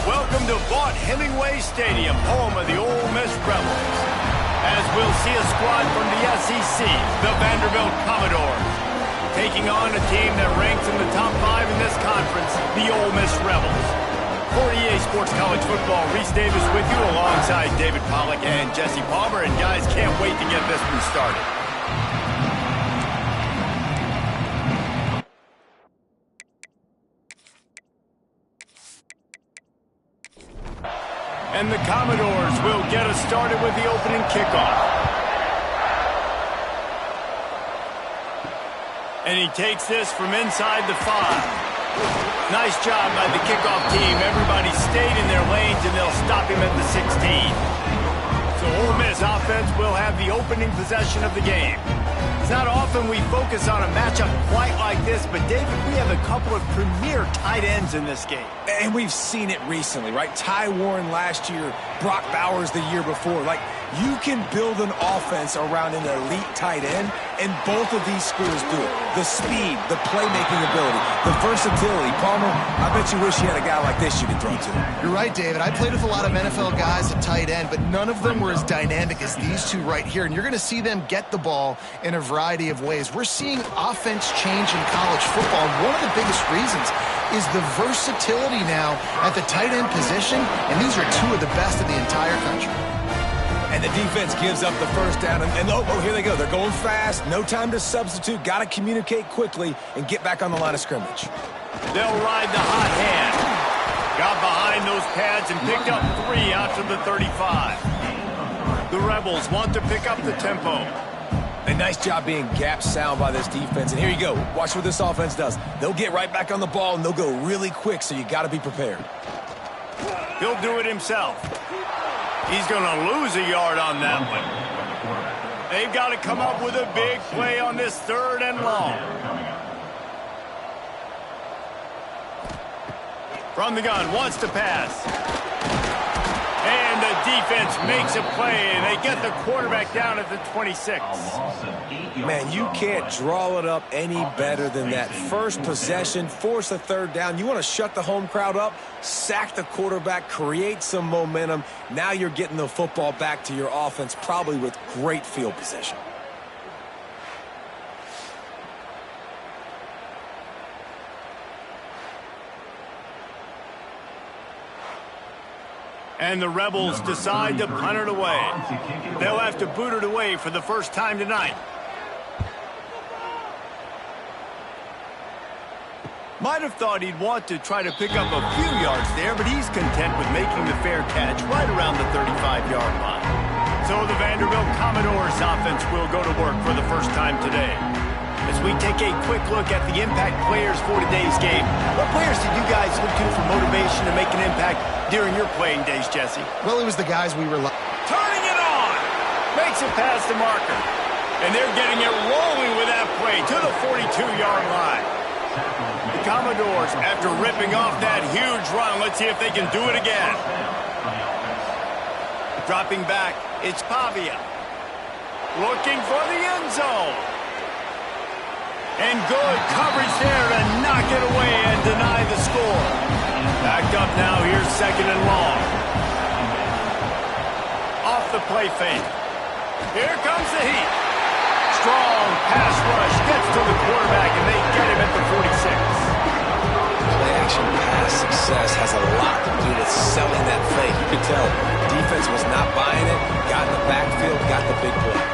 Welcome to Vaught-Hemingway Stadium, home of the Ole Miss Rebels. As we'll see a squad from the SEC, the Vanderbilt Commodores, taking on a team that ranks in the top 5 in this conference, the Ole Miss Rebels. For EA Sports College Football, Reese Davis with you alongside David Pollack and Jesse Palmer. And guys, can't wait to get this one started. And the Commodores will get us started with the opening kickoff. And he takes this from inside the 5. Nice job by the kickoff team. Everybody stayed in their lanes, and they'll stop him at the 16. So Ole Miss offense will have the opening possession of the game. It's not often we focus on a matchup quite like this, but David, we have a couple of premier tight ends in this game. And we've seen it recently, right? Ty Warren last year, Brock Bowers the year before. Like, you can build an offense around an elite tight end, and both of these schools do it. The speed, the playmaking ability, the versatility. Palmer, I bet you wish you had a guy like this you could throw to. You're right, David. I played with a lot of NFL guys at tight end, but none of them were as dynamic as these two right here. And you're going to see them get the ball in a variety of ways. We're seeing offense change in college football, and one of the biggest reasons is the versatility now at the tight end position, and these are two of the best in the entire country. And the defense gives up the first down, and oh, here they go. They're going fast. No time to substitute. Got to communicate quickly and get back on the line of scrimmage. They'll ride the hot hand. Got behind those pads and picked up 3 out to the 35. The Rebels want to pick up the tempo. A nice job being gap sound by this defense. And here you go. Watch what this offense does. They'll get right back on the ball, and they'll go really quick, so you got to be prepared. He'll do it himself. He's going to lose a yard on that one. They've got to come up with a big play on this 3rd and long. From the gun, wants to pass. And the defense makes a play, and they get the quarterback down at the 26. Man, you can't draw it up any better than that. First possession, force a 3rd down. You want to shut the home crowd up, sack the quarterback, create some momentum. Now you're getting the football back to your offense, probably with great field position. And the Rebels decide to punt it away. They'll have to boot it away for the first time tonight. Might have thought he'd want to try to pick up a few yards there, but he's content with making the fair catch right around the 35-yard line. So the Vanderbilt Commodores offense will go to work for the first time today. As we take a quick look at the impact players for today's game, what players did you guys look to for motivation to make an impact during your playing days, Jesse? Well, it was the guys we were... Turning it on! Makes it past the marker. And they're getting it rolling with that play to the 42-yard line. The Commodores, after ripping off that huge run, let's see if they can do it again. Dropping back, it's Pavia. Looking for the end zone. And good coverage there to knock it away and deny the score. Backed up now, here's 2nd and long. Off the play fake. Here comes the heat. Strong pass rush gets to the quarterback, and they get him at the 46. Play-action pass success has a lot to do with selling that fake. You could tell defense was not buying it, got in the backfield, got the big play.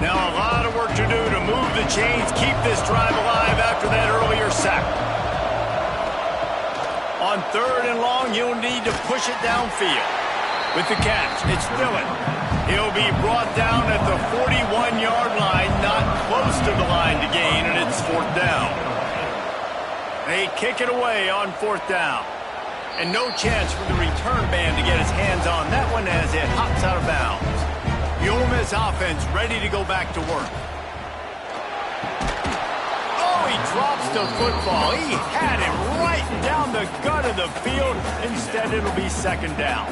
Now a lot of work to do to move the chains, keep this drive alive after that earlier sack. On 3rd and long, you'll need to push it downfield. With the catch, it's Dillon. He'll be brought down at the 41-yard line, not close to the line to gain, and it's 4th down. They kick it away on 4th down. And no chance for the return man to get his hands on that one as it hops out of bounds. The Ole Miss offense ready to go back to work. Oh, he drops the football. He had it right down the gut of the field. Instead, it'll be 2nd down.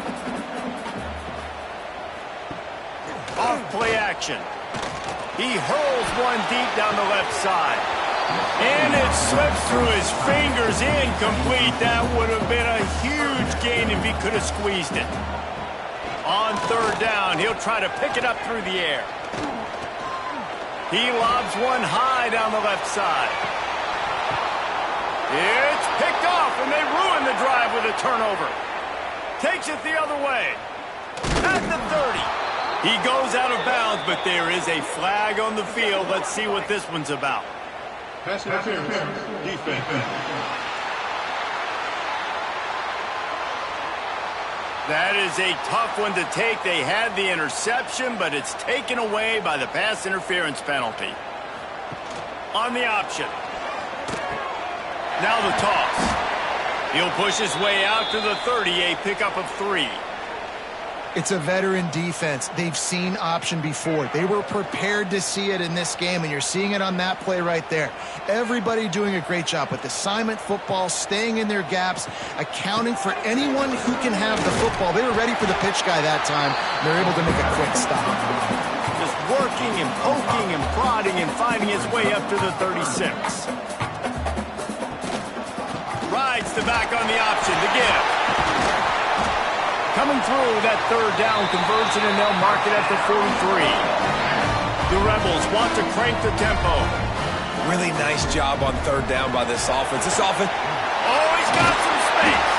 Off play action. He hurls one deep down the left side. And it slips through his fingers, incomplete. That would have been a huge gain if he could have squeezed it. On third down, he'll try to pick it up through the air. He lobs one high down the left side. It's picked off, and they ruin the drive with a turnover. Takes it the other way. At the 30. He goes out of bounds, but there is a flag on the field. Let's see what this one's about. Pass interference, defense. That is a tough one to take. They had the interception, but it's taken away by the pass interference penalty. On the option. Now the toss. He'll push his way out to the 30, a pickup of 3. It's a veteran defense. They've seen option before. They were prepared to see it in this game, and you're seeing it on that play right there. Everybody doing a great job with assignment football, staying in their gaps, accounting for anyone who can have the football. They were ready for the pitch guy that time, and they're able to make a quick stop. Just working and poking and prodding and finding his way up to the 36. Rides the back on the option to give. Coming through that third down conversion, and they'll mark it at the 43. The Rebels want to crank the tempo. Really nice job on third down by this offense. Oh, he's got some space.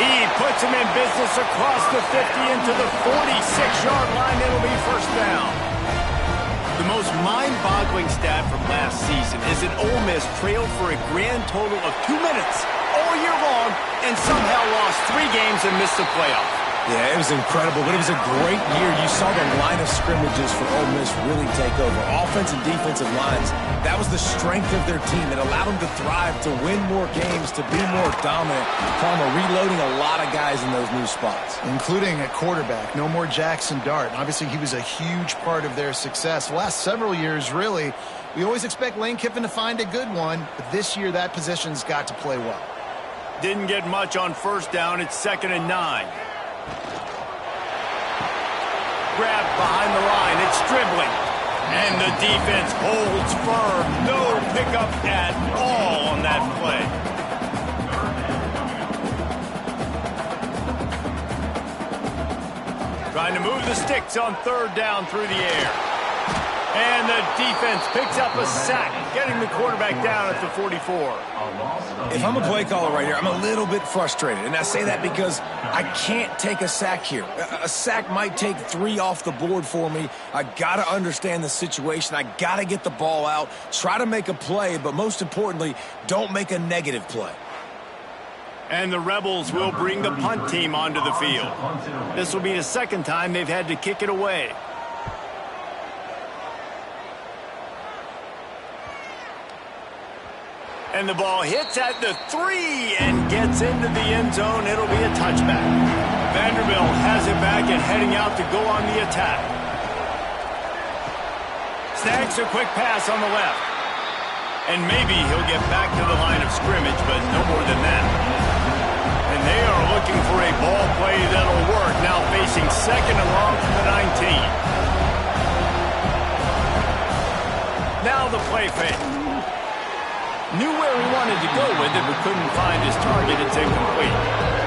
He puts him in business across the 50 into the 46-yard line. It'll be first down. The most mind-boggling stat from last season is that Ole Miss trailed for a grand total of 2 minutes all year long and somehow lost 3 games and missed the playoff. Yeah, it was incredible, but it was a great year. You saw the line of scrimmages for Ole Miss really take over. Offense and defensive lines, that was the strength of their team. It allowed them to thrive, to win more games, to be more dominant. Palmer reloading a lot of guys in those new spots. Including a quarterback. No more Jackson Dart. Obviously, he was a huge part of their success. The last several years, really, we always expect Lane Kiffin to find a good one, but this year that position's got to play well. Didn't get much on first down. It's 2nd and 9. Grabbed behind the line. It's dribbling. And the defense holds firm. No pickup at all on that play. Trying to move the sticks on third down through the air. And the defense picks up a sack, getting the quarterback down at the 44. If I'm a play caller right here, I'm a little bit frustrated. And I say that because I can't take a sack here. A sack might take 3 off the board for me. I got to understand the situation. I got to get the ball out, try to make a play, but most importantly, don't make a negative play. And the Rebels will bring the punt team onto the field. This will be the second time they've had to kick it away. And the ball hits at the 3 and gets into the end zone. It'll be a touchback. Vanderbilt has it back and heading out to go on the attack. Snags a quick pass on the left. And maybe he'll get back to the line of scrimmage, but no more than that. And they are looking for a ball play that'll work. Now facing 2nd and long from the 19. Now the play fake. Knew where he wanted to go with it, but couldn't find his target. It's incomplete.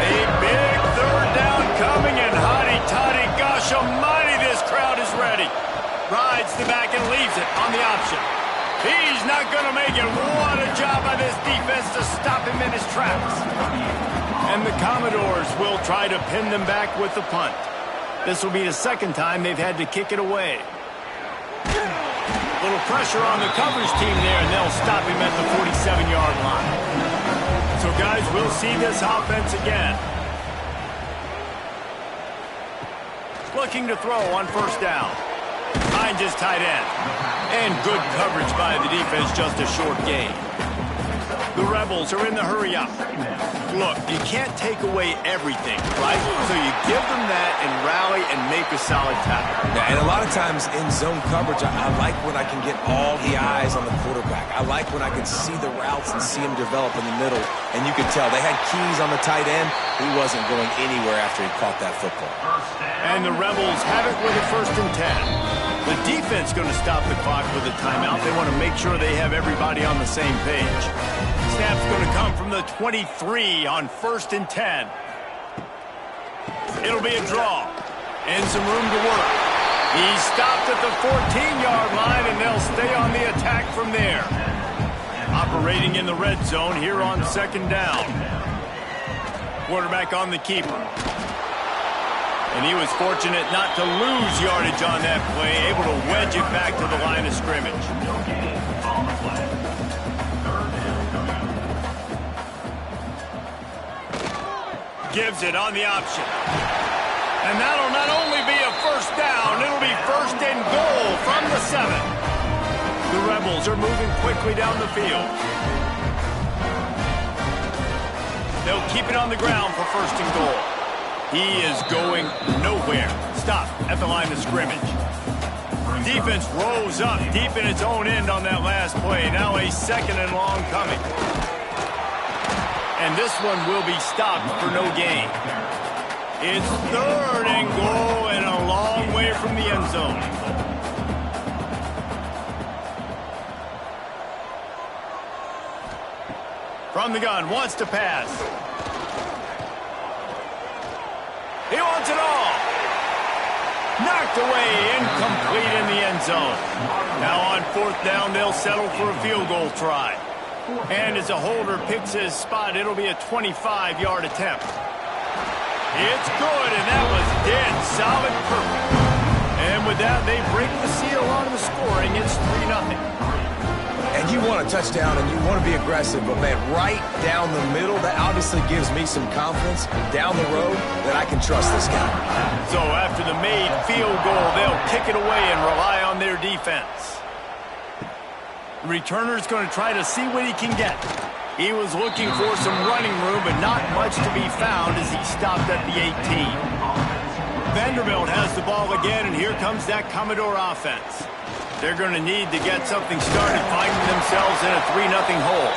A big third down coming, and hotty-toddy, gosh almighty, this crowd is ready. Rides the back and leaves it on the option. He's not going to make it. What a job by this defense to stop him in his tracks. And the Commodores will try to pin them back with the punt. This will be the second time they've had to kick it away. Little pressure on the coverage team there, and they'll stop him at the 47-yard line. So, guys, we'll see this offense again. Looking to throw on first down. Finds his tight end. And good coverage by the defense, just a short gain. The Rebels are in the hurry-up. Look, you can't take away everything, right? So you give them that and rally and make a solid tackle. Yeah, and a lot of times in zone coverage, I like when I can get all the eyes on the quarterback. I like when I can see the routes and see him develop in the middle. And you can tell they had keys on the tight end. He wasn't going anywhere after he caught that football. And the Rebels have it with a 1st and 10. The defense going to stop the clock with a timeout. They want to make sure they have everybody on the same page. Snap's going to come from the 23 on 1st and 10. It'll be a draw and some room to work. He stopped at the 14-yard line, and they'll stay on the attack from there. Operating in the red zone here on 2nd down. Quarterback on the keeper. And he was fortunate not to lose yardage on that play, able to wedge it back to the line of scrimmage. Gives it on the option. And that'll not only be a 1st down, it'll be 1st and goal from the 7. The Rebels are moving quickly down the field. They'll keep it on the ground for 1st and goal. He is going nowhere. Stop at the line of scrimmage. Defense rose up deep in its own end on that last play. Now a 2nd and long coming. And this one will be stopped for no gain. It's 3rd and goal and a long way from the end zone. From the gun, wants to pass. He wants it all. Knocked away, incomplete in the end zone. Now on 4th down, they'll settle for a field goal try. And as a holder picks his spot, it'll be a 25-yard attempt. It's good, and that was dead solid perfect. And with that, they break the seal on the scoring. It's 3-0. And you want a touchdown, and you want to be aggressive, but, man, right down the middle, that obviously gives me some confidence down the road that I can trust this guy. So after the made field goal, they'll kick it away and rely on their defense. The returner's going to try to see what he can get. He was looking for some running room, but not much to be found as he stopped at the 18. Vanderbilt has the ball again, and here comes that Commodore offense. They're going to need to get something started, finding themselves in a 3-0 hole.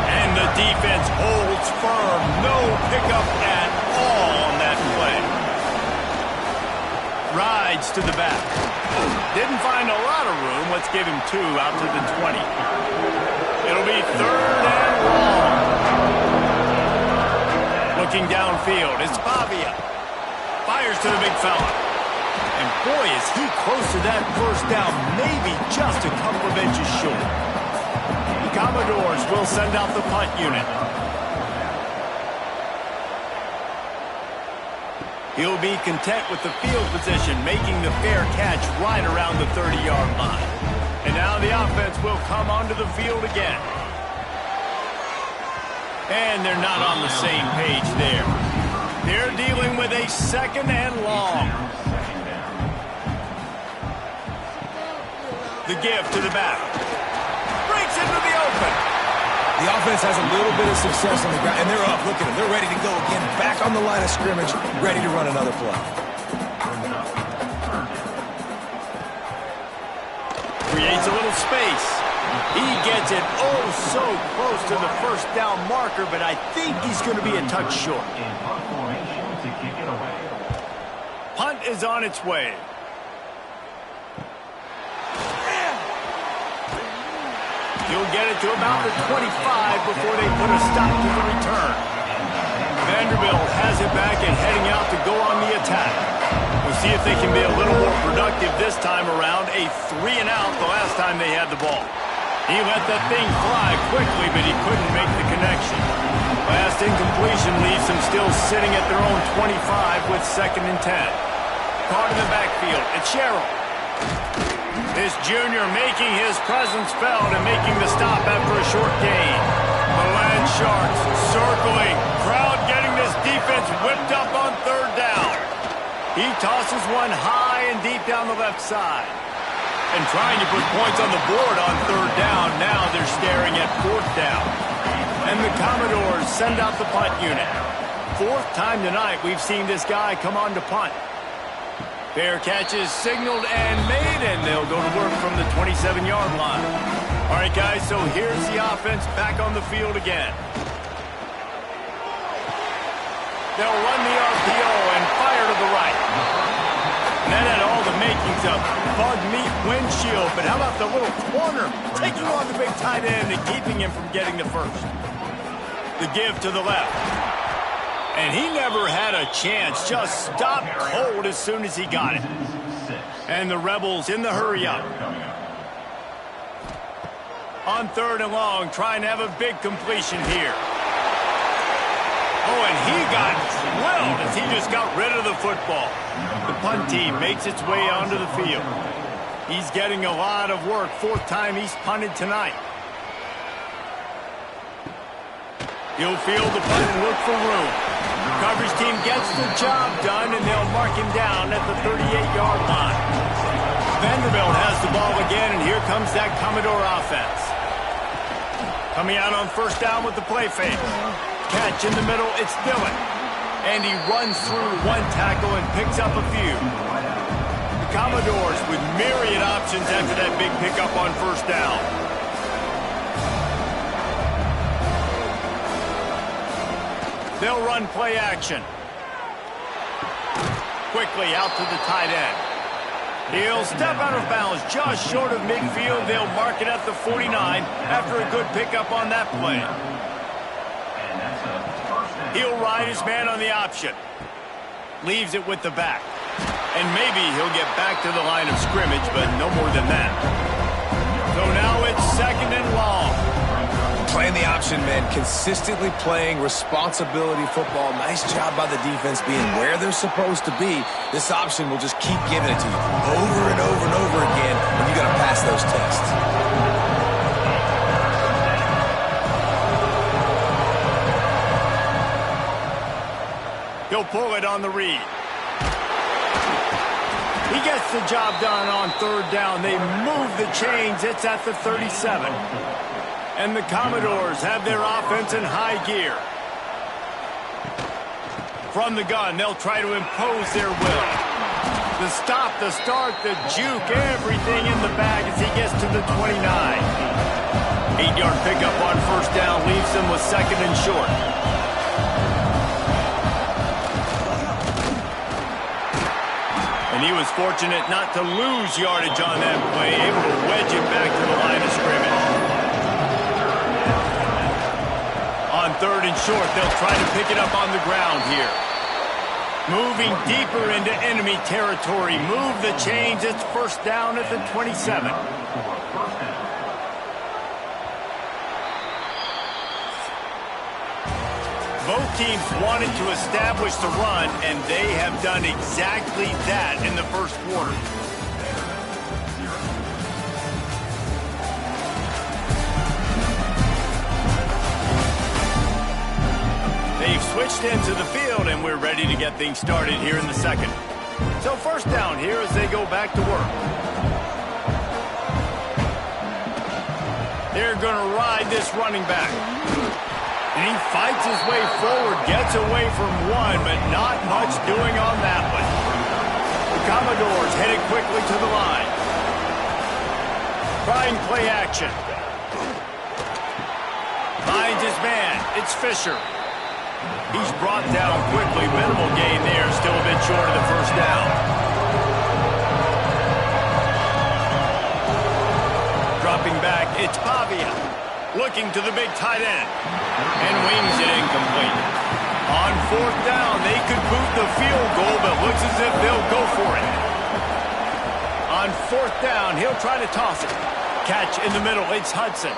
And the defense holds firm. No pickup at all on that play. Rides to the back. Didn't find a lot of room. Let's give him 2 out to the 20. It'll be 3rd and long. Looking downfield, it's Pavia. Fires to the big fella. And boy, is he close to that 1st down, maybe just a couple of inches short. The Commodores will send out the punt unit. He'll be content with the field position, making the fair catch right around the 30-yard line. And now the offense will come onto the field again. And they're not on the same page there. They're dealing with a 2nd and long. The give to the back. Breaks into the open. The offense has a little bit of success on the ground, and they're up. Look at them. They're ready to go again. Back on the line of scrimmage, ready to run another play. Creates a little space. He gets it oh so close to the 1st down marker, but I think he's going to be a touch short. Punt is on its way. He'll get it to about the 25 before they put a stop to the return. Vanderbilt has it back and heading out to go on the attack. We'll see if they can be a little more productive this time around. A 3-and-out the last time they had the ball. He let that thing fly quickly, but he couldn't make the connection. Last incompletion leaves them still sitting at their own 25 with 2nd and 10. Caught in the backfield. It's Sherrill. This junior making his presence felt and making the stop after a short gain. The Land Sharks circling. Crowd getting this defense whipped up on 3rd down. He tosses one high and deep down the left side. And trying to put points on the board on 3rd down. Now they're staring at 4th down. And the Commodores send out the punt unit. 4th time tonight we've seen this guy come on to punt. Fair catch is signaled and made, and they'll go to work from the 27-yard line. All right, guys, so here's the offense back on the field again. They'll run the RPO and fire to the right. And that had all the makings of bug meat windshield. But how about the little corner taking on the big tight end and keeping him from getting the first? The give to the left. And he never had a chance. Just stopped cold as soon as he got it. And the Rebels in the hurry-up. On 3rd and long, trying to have a big completion here. Oh, and he got drilled as he just got rid of the football. The punt team makes its way onto the field. He's getting a lot of work. 4th time he's punted tonight. He'll field the punt and look for room. The coverage team gets the job done, and they'll mark him down at the 38-yard line. Vanderbilt has the ball again, and here comes that Commodore offense. Coming out on 1st down with the play fake. Catch in the middle, it's Dillon. And he runs through one tackle and picks up a few. The Commodores with myriad options after that big pickup on 1st down. They'll run play action. Quickly out to the tight end. He'll step out of bounds just short of midfield. They'll mark it at the 49 after a good pickup on that play. He'll ride his man on the option. Leaves it with the back. And maybe he'll get back to the line of scrimmage, but no more than that. So now it's 2nd and long. Playing the option, man. Consistently playing responsibility football. Nice job by the defense being where they're supposed to be. This option will just keep giving it to you over and over and over again when you got to pass those tests. He'll pull it on the read. He gets the job done on 3rd down. They move the chains. It's at the 37. And the Commodores have their offense in high gear. From the gun, they'll try to impose their will. The stop, the start, the juke, everything in the bag as he gets to the 29. 8-yard pickup on 1st down leaves them with 2nd and short. And he was fortunate not to lose yardage on that play, able to wedge it back to the line of scrimmage. On 3rd and short, they'll try to pick it up on the ground here. Moving deeper into enemy territory. Move the chains. It's 1st down at the 27. Both teams wanted to establish the run, and they have done exactly that in the 1st quarter. They've switched into the field, and we're ready to get things started here in the 2nd. So 1st down here as they go back to work. They're going to ride this running back. And he fights his way forward, gets away from one, but not much doing on that one. The Commodores headed quickly to the line. Trying play action. Finds his man. It's Fisher. He's brought down quickly. Minimal gain there. Still a bit short of the 1st down. Dropping back, it's Pavia. Looking to the big tight end. And wings it incomplete. On 4th down, they could boot the field goal, but looks as if they'll go for it. On 4th down, he'll try to toss it. Catch in the middle, it's Hudson.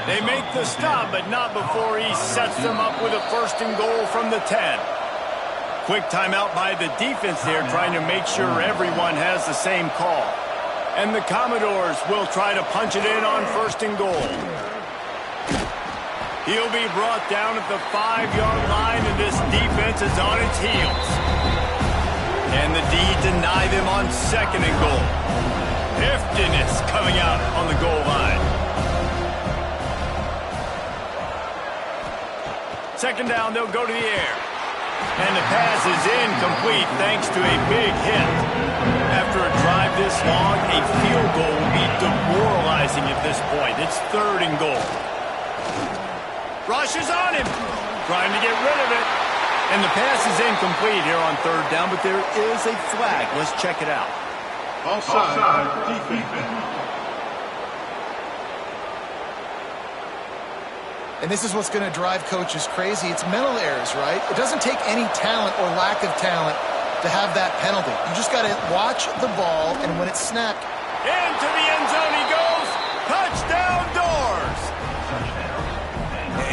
They make the stop, but not before he sets them up with a 1st and goal from the 10. Quick timeout by the defense there, trying to make sure everyone has the same call. And the Commodores will try to punch it in on 1st and goal. He'll be brought down at the 5-yard line, and this defense is on its heels. And the D deny them on 2nd and goal. Heftiness coming out on the goal line. 2nd down, they'll go to the air. And the pass is incomplete thanks to a big hit. After a drive this long, a field goal will be demoralizing at this point. It's 3rd and goal. Rush is on him. Trying to get rid of it. And the pass is incomplete here on third down, but there is a flag. Let's check it out. Offside, defense. And this is what's going to drive coaches crazy. It's mental errors, right? It doesn't take any talent or lack of talent to have that penalty. You just got to watch the ball, and when it's snapped. Into the end zone he goes. Touchdown Doors.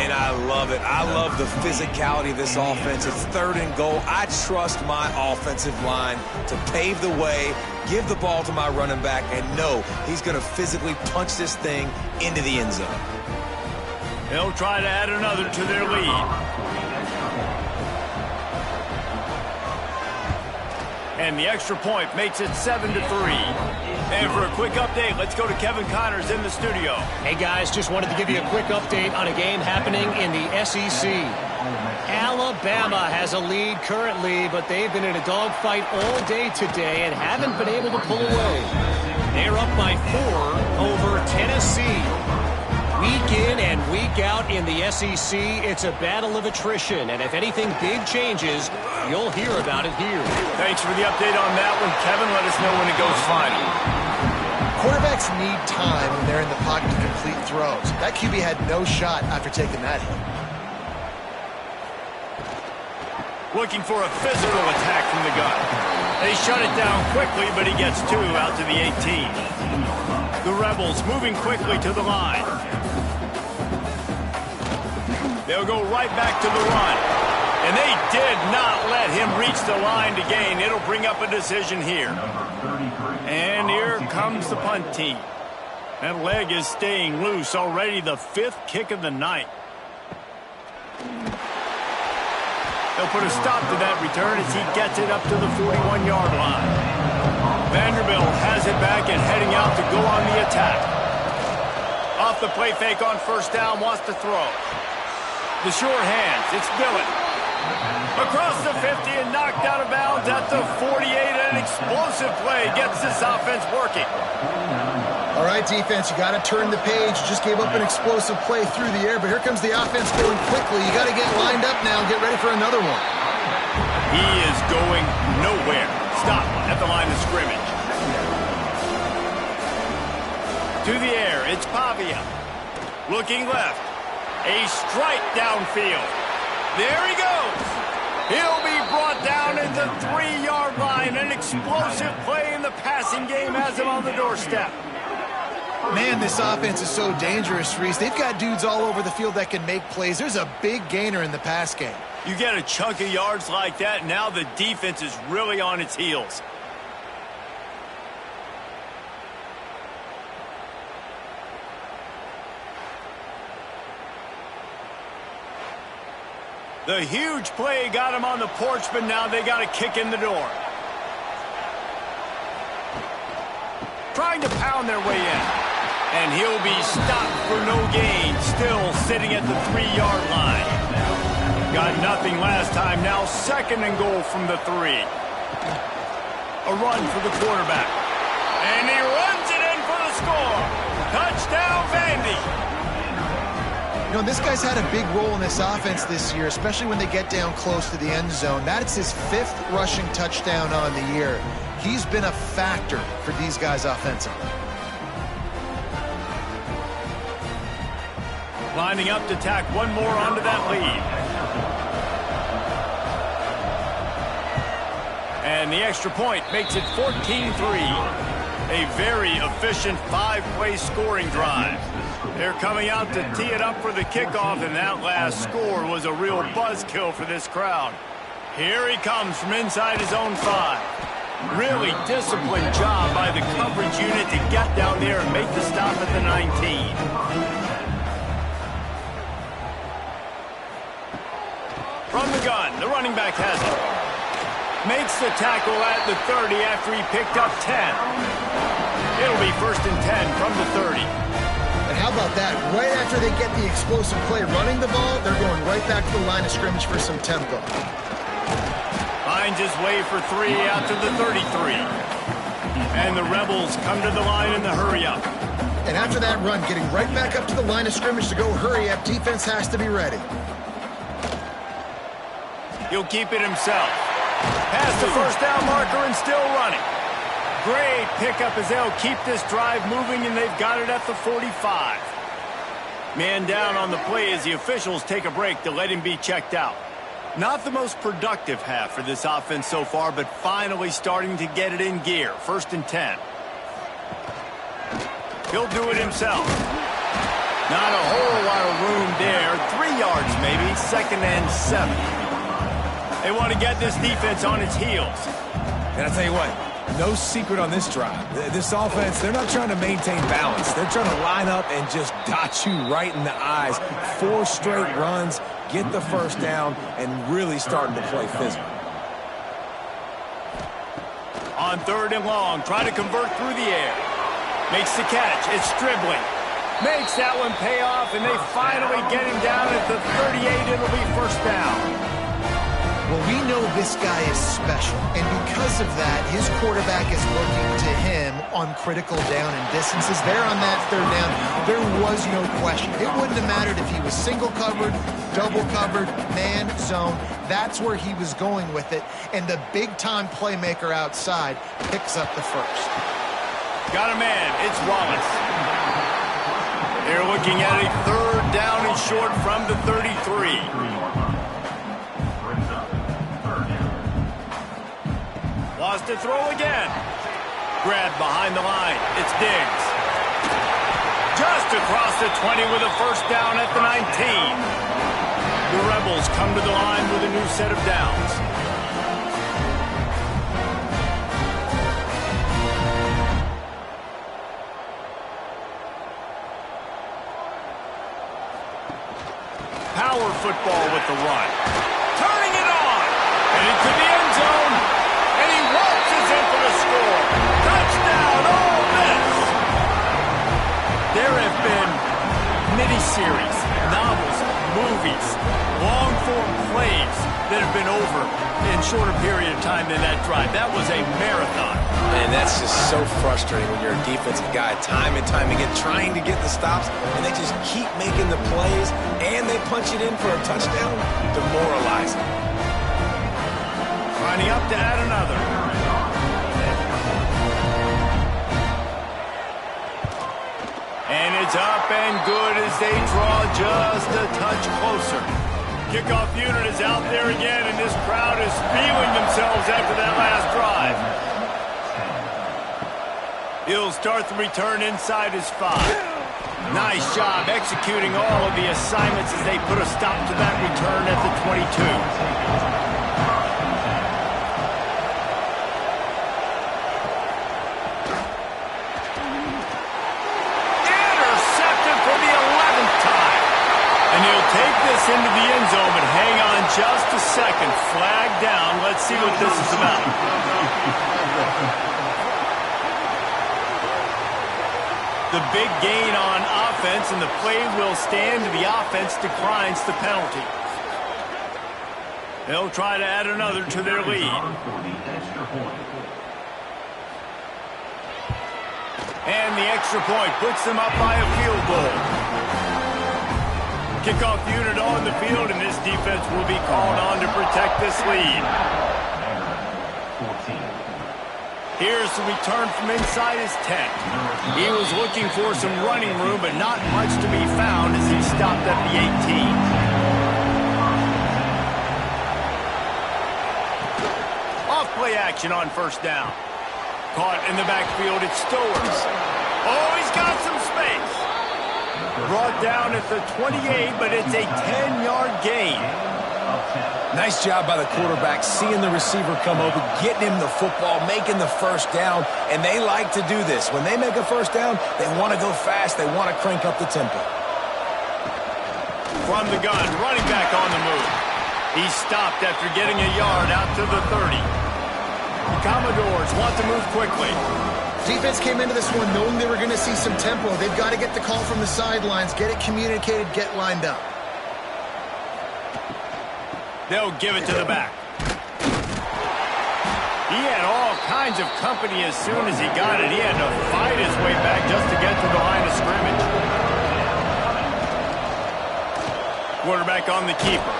And I love it. I love the physicality of this offense. It's third and goal. I trust my offensive line to pave the way, give the ball to my running back, and know he's going to physically punch this thing into the end zone. They'll try to add another to their lead. And the extra point makes it 7-3. And for a quick update, let's go to Kevin Connors in the studio. Hey, guys, just wanted to give you a quick update on a game happening in the SEC. Alabama has a lead currently, but they've been in a dogfight all day today and haven't been able to pull away. They're up by 4 over Tennessee. Week in and week out in the SEC, it's a battle of attrition, and if anything big changes, you'll hear about it here. Thanks for the update on that one, Kevin. Let us know when it goes final. Quarterbacks need time when they're in the pocket to complete throws. That QB had no shot after taking that hit. Looking for a physical attack from the gun. They shut it down quickly, but he gets 2 out to the 18. The Rebels moving quickly to the line. They'll go right back to the run. And they did not let him reach the line to gain. It'll bring up a decision here. And here comes the punt team. That leg is staying loose. Already the 5th kick of the night. They'll put a stop to that return as he gets it up to the 41-yard line. Vanderbilt has it back and heading out to go on the attack. Off the play fake on first down, wants to throw. The short hands, it's Dillon. Across the 50 and knocked out of bounds at the 48. An explosive play gets this offense working. All right, defense, you got to turn the page. You just gave up an explosive play through the air, but here comes the offense going quickly. You got to get lined up now and get ready for another one. He is going nowhere. Stop at the line of scrimmage. To the air, it's Pavia. Looking left. A strike downfield. There he goes. He'll be brought down at the 3-yard line. An explosive play in the passing game has him on the doorstep. Man, this offense is so dangerous, Reese. They've got dudes all over the field that can make plays. There's a big gainer in the pass game. You get a chunk of yards like that, now the defense is really on its heels. The huge play got him on the porch, but now they got a kick in the door. Trying to pound their way in. And he'll be stopped for no gain, still sitting at the 3-yard line. Got nothing last time, now 2nd and goal from the 3. A run for the quarterback. And he runs it in for the score. Touchdown, Vandy. You know, this guy's had a big role in this offense this year, especially when they get down close to the end zone. That's his 5th rushing touchdown on the year. He's been a factor for these guys offensively. Lining up to tack one more onto that lead. And the extra point makes it 14-3. A very efficient 5-play scoring drive. They're coming out to tee it up for the kickoff, and that last score was a real buzzkill for this crowd. Here he comes from inside his own 5. Really disciplined job by the coverage unit to get down there and make the stop at the 19. From the gun, the running back has it. Makes the tackle at the 30 after he picked up 10. It'll be 1st and 10 from the 30. And how about that? Right after they get the explosive play running the ball, they're going right back to the line of scrimmage for some tempo. Finds his way for 3 out to the 33. And the Rebels come to the line in the hurry-up. And after that run, getting right back up to the line of scrimmage to go hurry up, defense has to be ready. He'll keep it himself. Past the first down marker and still running. Great pickup as they'll keep this drive moving, and they've got it at the 45. Man down on the play as the officials take a break to let him be checked out. Not the most productive half for this offense so far, but finally starting to get it in gear. 1st and 10. He'll do it himself. Not a whole lot of room there. 3 yards maybe. 2nd and 7. They want to get this defense on its heels. And I'll tell you what, no secret on this drive. This offense, they're not trying to maintain balance. They're trying to line up and just dot you right in the eyes. 4 straight runs, get the first down, and really starting to play physical. On 3rd and long, try to convert through the air. Makes the catch. It's dribbling. Makes that one pay off, and they finally get him down at the 38. It'll be 1st down. Well, we know this guy is special, and because of that, his quarterback is looking to him on critical down and distances. There on that 3rd down, there was no question. It wouldn't have mattered if he was single covered, double covered, man, zone. That's where he was going with it, and the big-time playmaker outside picks up the first. Got a man. It's Wallace. They're looking at a 3rd down and short from the 33. Wants to throw again. Grabbed behind the line. It's Diggs. Just across the 20 with a 1st down at the 19. The Rebels come to the line with a new set of downs. Power football with the run. Turning it on. And into the end zone. And he waltzes in for the score. Touchdown, Ole Miss. There have been miniseries, novels, movies, long-form plays that have been over in shorter period of time than that drive. That was a marathon. And that's just so frustrating when you're a defensive guy, time and time again, trying to get the stops, and they just keep making the plays, and they punch it in for a touchdown. Demoralizing. Lining up to add another. And it's up and good as they draw just a touch closer. Kickoff unit is out there again, and this crowd is feeling themselves after that last drive. He'll start the return inside his 5. Nice job executing all of the assignments as they put a stop to that return at the 22. Take this into the end zone, but hang on just a second. Flag down. Let's see what this is about. The big gain on offense, and the play will stand. The offense declines the penalty. They'll try to add another to their lead. And the extra point puts them up by a field goal. Kickoff unit on the field, and this defense will be called on to protect this lead. Here's the return from inside his 10. He was looking for some running room, but not much to be found as he stopped at the 18. Off play action on 1st down. Caught in the backfield, it's Stowers. Oh, he's got some space. Brought down at the 28, but it's a 10-yard gain. Nice job by the quarterback, seeing the receiver come over, getting him the football, making the 1st down, and they like to do this. When they make a 1st down, they want to go fast. They want to crank up the tempo. From the gun, running back on the move. He stopped after getting a yard out to the 30. The Commodores want to move quickly. Defense came into this one knowing they were going to see some tempo. They've got to get the call from the sidelines, get it communicated, get lined up. They'll give it to the back. He had all kinds of company as soon as he got it. He had to fight his way back just to get to the line of scrimmage. Quarterback on the keeper.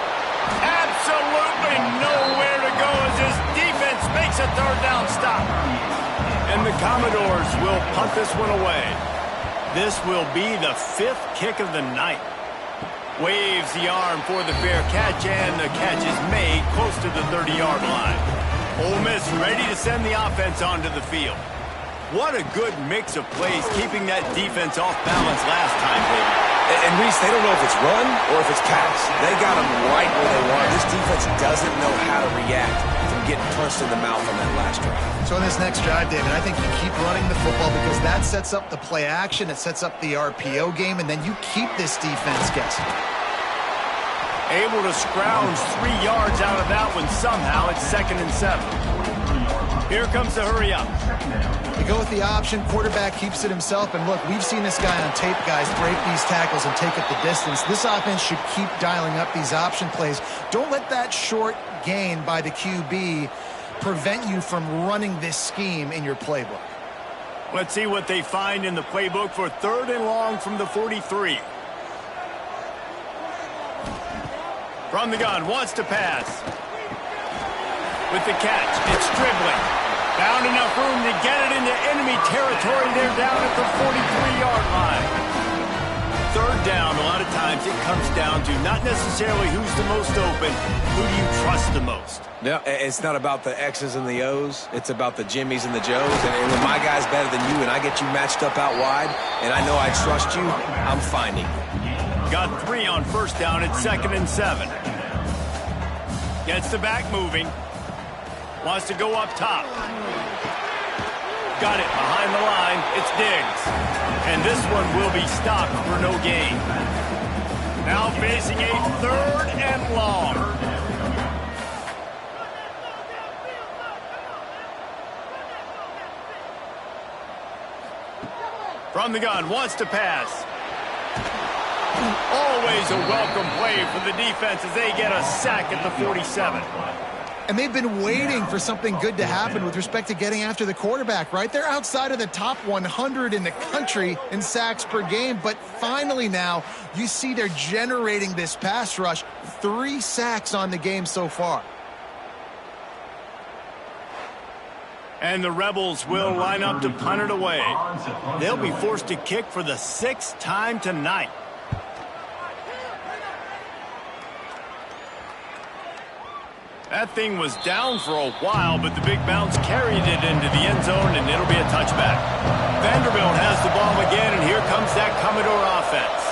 Absolutely and nowhere to go as this defense makes a third down stop. And the Commodores will punt this one away. This will be the 5th kick of the night. Waves the arm for the fair catch, and the catch is made close to the 30-yard line. Ole Miss ready to send the offense onto the field. What a good mix of plays, keeping that defense off balance last time, baby. And Reese, they don't know if it's run or if it's pass. They got them right where they want. This defense doesn't know how to react from getting punched in the mouth on that last drive. So in this next drive, David, I think you keep running the football because that sets up the play action, it sets up the RPO game, and then you keep this defense guessing. Able to scrounge 3 yards out of that one somehow. It's 2nd and 7. Here comes the hurry up. You go with the option, quarterback keeps it himself, and look, we've seen this guy on tape, guys, break these tackles and take it the distance. This offense should keep dialing up these option plays. Don't let that short gain by the QB prevent you from running this scheme in your playbook. Let's see what they find in the playbook for 3rd and long from the 43. From the gun, wants to pass. With the catch, it's dribbling. Found enough room to get it into enemy territory. They're down at the 43-yard line. 3rd down, a lot of times it comes down to not necessarily who's the most open, who do you trust the most? No, it's not about the X's and the O's. It's about the Jimmies and the Joes. And when my guy's better than you and I get you matched up out wide and I know I trust you, I'm finding you. Got 3 on 1st down. It's 2nd and 7. Gets the back moving. Wants to go up top. Got it behind the line. It's Diggs. And this one will be stopped for no gain. Now facing a 3rd and long. From the gun, wants to pass. Always a welcome play for the defense as they get a sack at the 47. And they've been waiting for something good to happen with respect to getting after the quarterback, right? They're outside of the top 100 in the country in sacks per game, but finally now you see they're generating this pass rush. 3 sacks on the game so far. And the Rebels will line up to punt it away. They'll be forced to kick for the 6th time tonight. That thing was down for a while, but the big bounce carried it into the end zone, and it'll be a touchback. Vanderbilt has the ball again, and here comes that Commodore offense.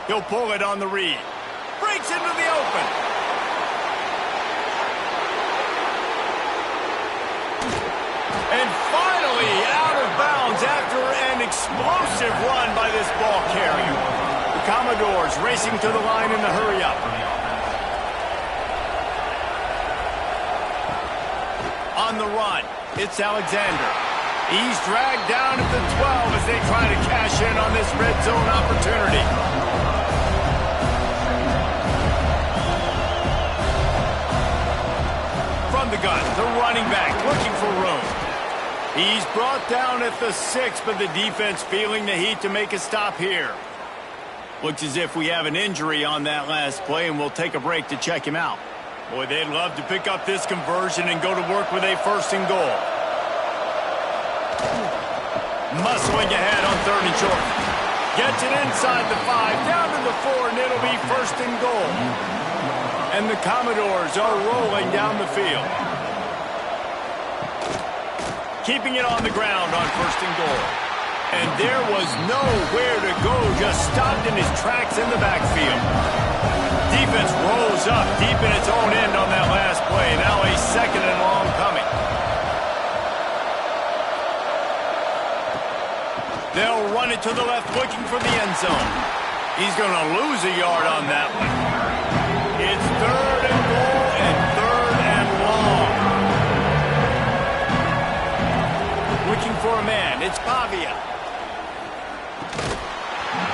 He'll pull it on the read. Breaks into the open. And finally out of bounds after an explosive run by this ball carrier. The Commodores racing to the line in the hurry-up. On the run, it's Alexander. He's dragged down at the 12 as they try to cash in on this red zone opportunity. From the gun, the running back looking for room. He's brought down at the 6, but the defense feeling the heat to make a stop here. Looks as if we have an injury on that last play, and we'll take a break to check him out. Boy, they'd love to pick up this conversion and go to work with a 1st and goal. Muscling ahead on 3rd and short. Gets it inside the 5, down to the 4, and it'll be 1st and goal. And the Commodores are rolling down the field. Keeping it on the ground on 1st and goal. And there was nowhere to go, just stopped in his tracks in the backfield. Defense rolls up deep in its own end on that last play. Now a 2nd and long coming. They'll run it to the left, looking for the end zone. He's going to lose a yard on that one. It's 3rd and goal and 3rd and long. Looking for a man. It's Pavia.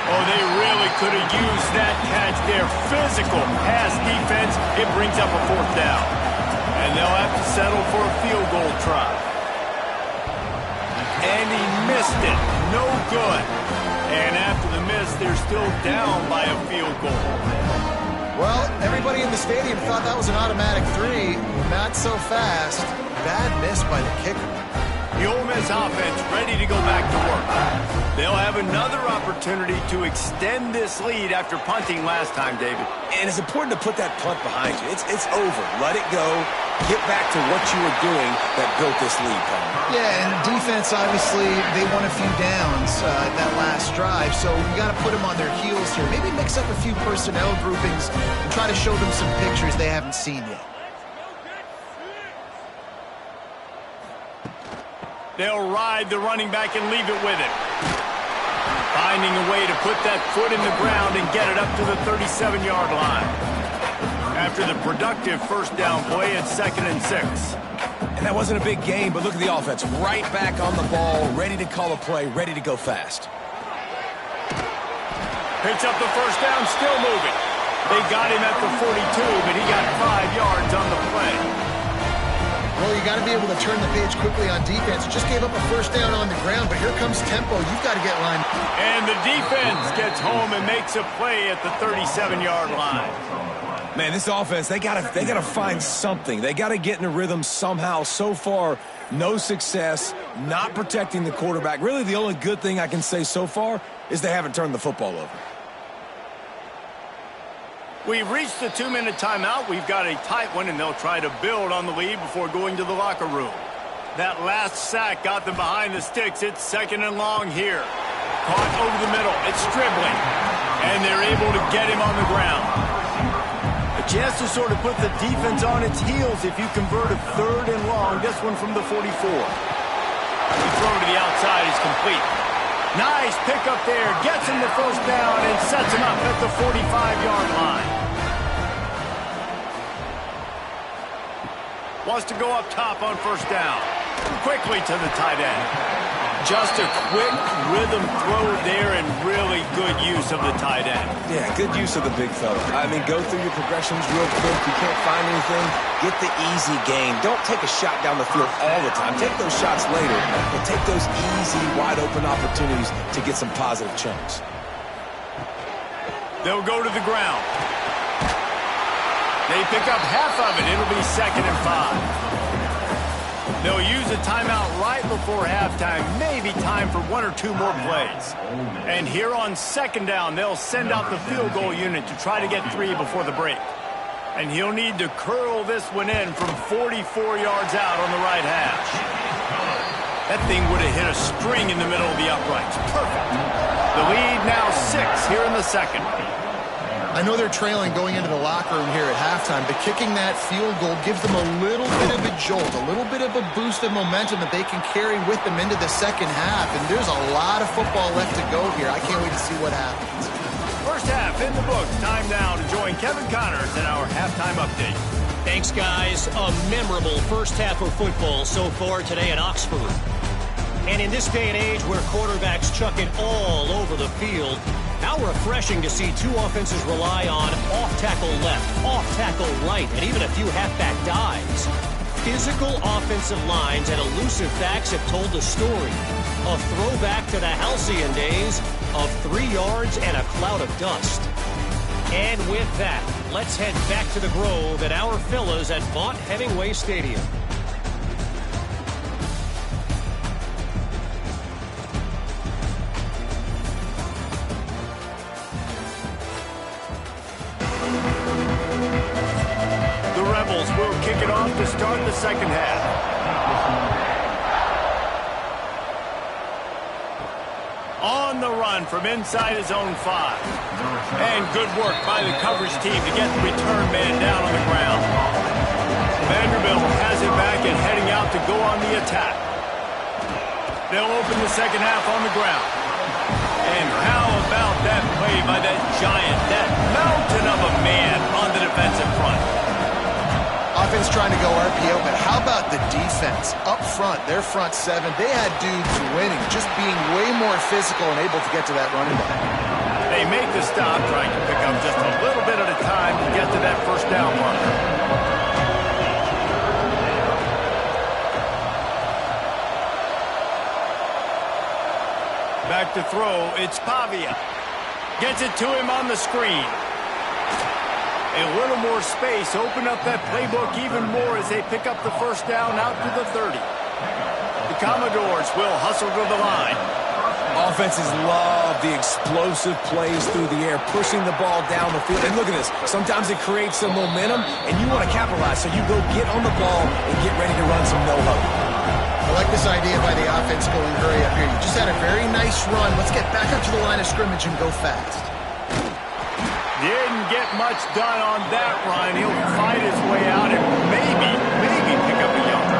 Oh, they really could have used that catch there. Physical pass defense. It brings up a 4th down. And they'll have to settle for a field goal try. And he missed it. No good. And after the miss, they're still down by a field goal. Well, everybody in the stadium thought that was an automatic 3. Not so fast. Bad miss by the kicker. The Ole Miss offense ready to go back to work. They'll have another opportunity to extend this lead after punting last time, David. And it's important to put that punt behind you. It's over. Let it go. Get back to what you were doing that built this lead, Palmer. Yeah, and defense, obviously, they won a few downs that last drive, so you got to put them on their heels here. Maybe mix up a few personnel groupings and try to show them some pictures they haven't seen yet. They'll ride the running back and leave it with it. Finding a way to put that foot in the ground and get it up to the 37-yard line. After the productive first down play, it's 2nd and 6. And that wasn't a big game, but look at the offense. Right back on the ball, ready to call a play, ready to go fast. Picks up the first down, still moving. They got him at the 42, but he got 5 yards on the play. Well, you got to be able to turn the page quickly on defense. Just gave up a first down on the ground, but here comes tempo. You've got to get lined. And the defense gets home and makes a play at the 37-yard line. Man, this offense, they gotta find something. They got to get in a rhythm somehow. So far, no success, not protecting the quarterback. Really, the only good thing I can say so far is they haven't turned the football over. We've reached the 2-minute timeout. We've got a tight one, and they'll try to build on the lead before going to the locker room. That last sack got them behind the sticks. It's 2nd and long here. Caught over the middle. It's Stribling. And they're able to get him on the ground. A chance to sort of put the defense on its heels if you convert a 3rd and long. This one from the 44. The throw to the outside is complete. Nice pickup there. Gets him the first down and sets him up at the 45-yard line. Wants to go up top on first down. Quickly to the tight end. Just a quick rhythm throw there and really good use of the tight end. Yeah, good use of the big fella. I mean, go through your progressions real quick. You can't find anything, get the easy gain. Don't take a shot down the field all the time. Take those shots later, but take those easy, wide-open opportunities to get some positive chunks. They'll go to the ground. They pick up half of it. It'll be 2nd and 5. They'll use a timeout right before halftime. Maybe time for 1 or 2 more plays. And here on 2nd down, they'll send out the field goal unit to try to get 3 before the break. And he'll need to curl this one in from 44 yards out on the right hash. That thing would have hit a string in the middle of the uprights. Perfect. The lead now 6 here in the 2nd. I know they're trailing going into the locker room here at halftime, but kicking that field goal gives them a little bit of a jolt, a little bit of a boost of momentum that they can carry with them into the second half. And there's a lot of football left to go here. I can't wait to see what happens. First half in the books. Time now to join Kevin Connors in our halftime update. Thanks, guys. A memorable first half of football so far today at Oxford. And in this day and age where quarterbacks chuck it all over the field, how refreshing to see 2 offenses rely on off-tackle left, off-tackle right, and even a few halfback dives. Physical offensive lines and elusive backs have told the story. A throwback to the halcyon days of 3 yards and a cloud of dust. And with that, let's head back to the Grove at our fellas at Vaught Hemingway Stadium. Will kick it off to start the second half. On the run from inside his own 5. And good work by the coverage team to get the return man down on the ground. Vanderbilt has it back and heading out to go on the attack. They'll open the second half on the ground. And how about that play by that giant, that mountain of a man on the defensive front? Offense trying to go RPO, but how about the defense? Up front, their front 7, they had dudes winning, just being way more physical and able to get to that running back. They make the stop, trying to pick up just a little bit at a time to get to that first down marker. Back to throw, it's Pavia. Gets it to him on the screen. A little more space, open up that playbook even more as they pick up the first down out to the 30. The Commodores will hustle to the line. Offenses love the explosive plays through the air, pushing the ball down the field. And look at this. Sometimes it creates some momentum, and you want to capitalize. So you go get on the ball and get ready to run some no-huddle. I like this idea by the offense going hurry up here. You just had a very nice run. Let's get back up to the line of scrimmage and go fast. Didn't get much done on that run. He'll fight his way out and maybe pick up a yard.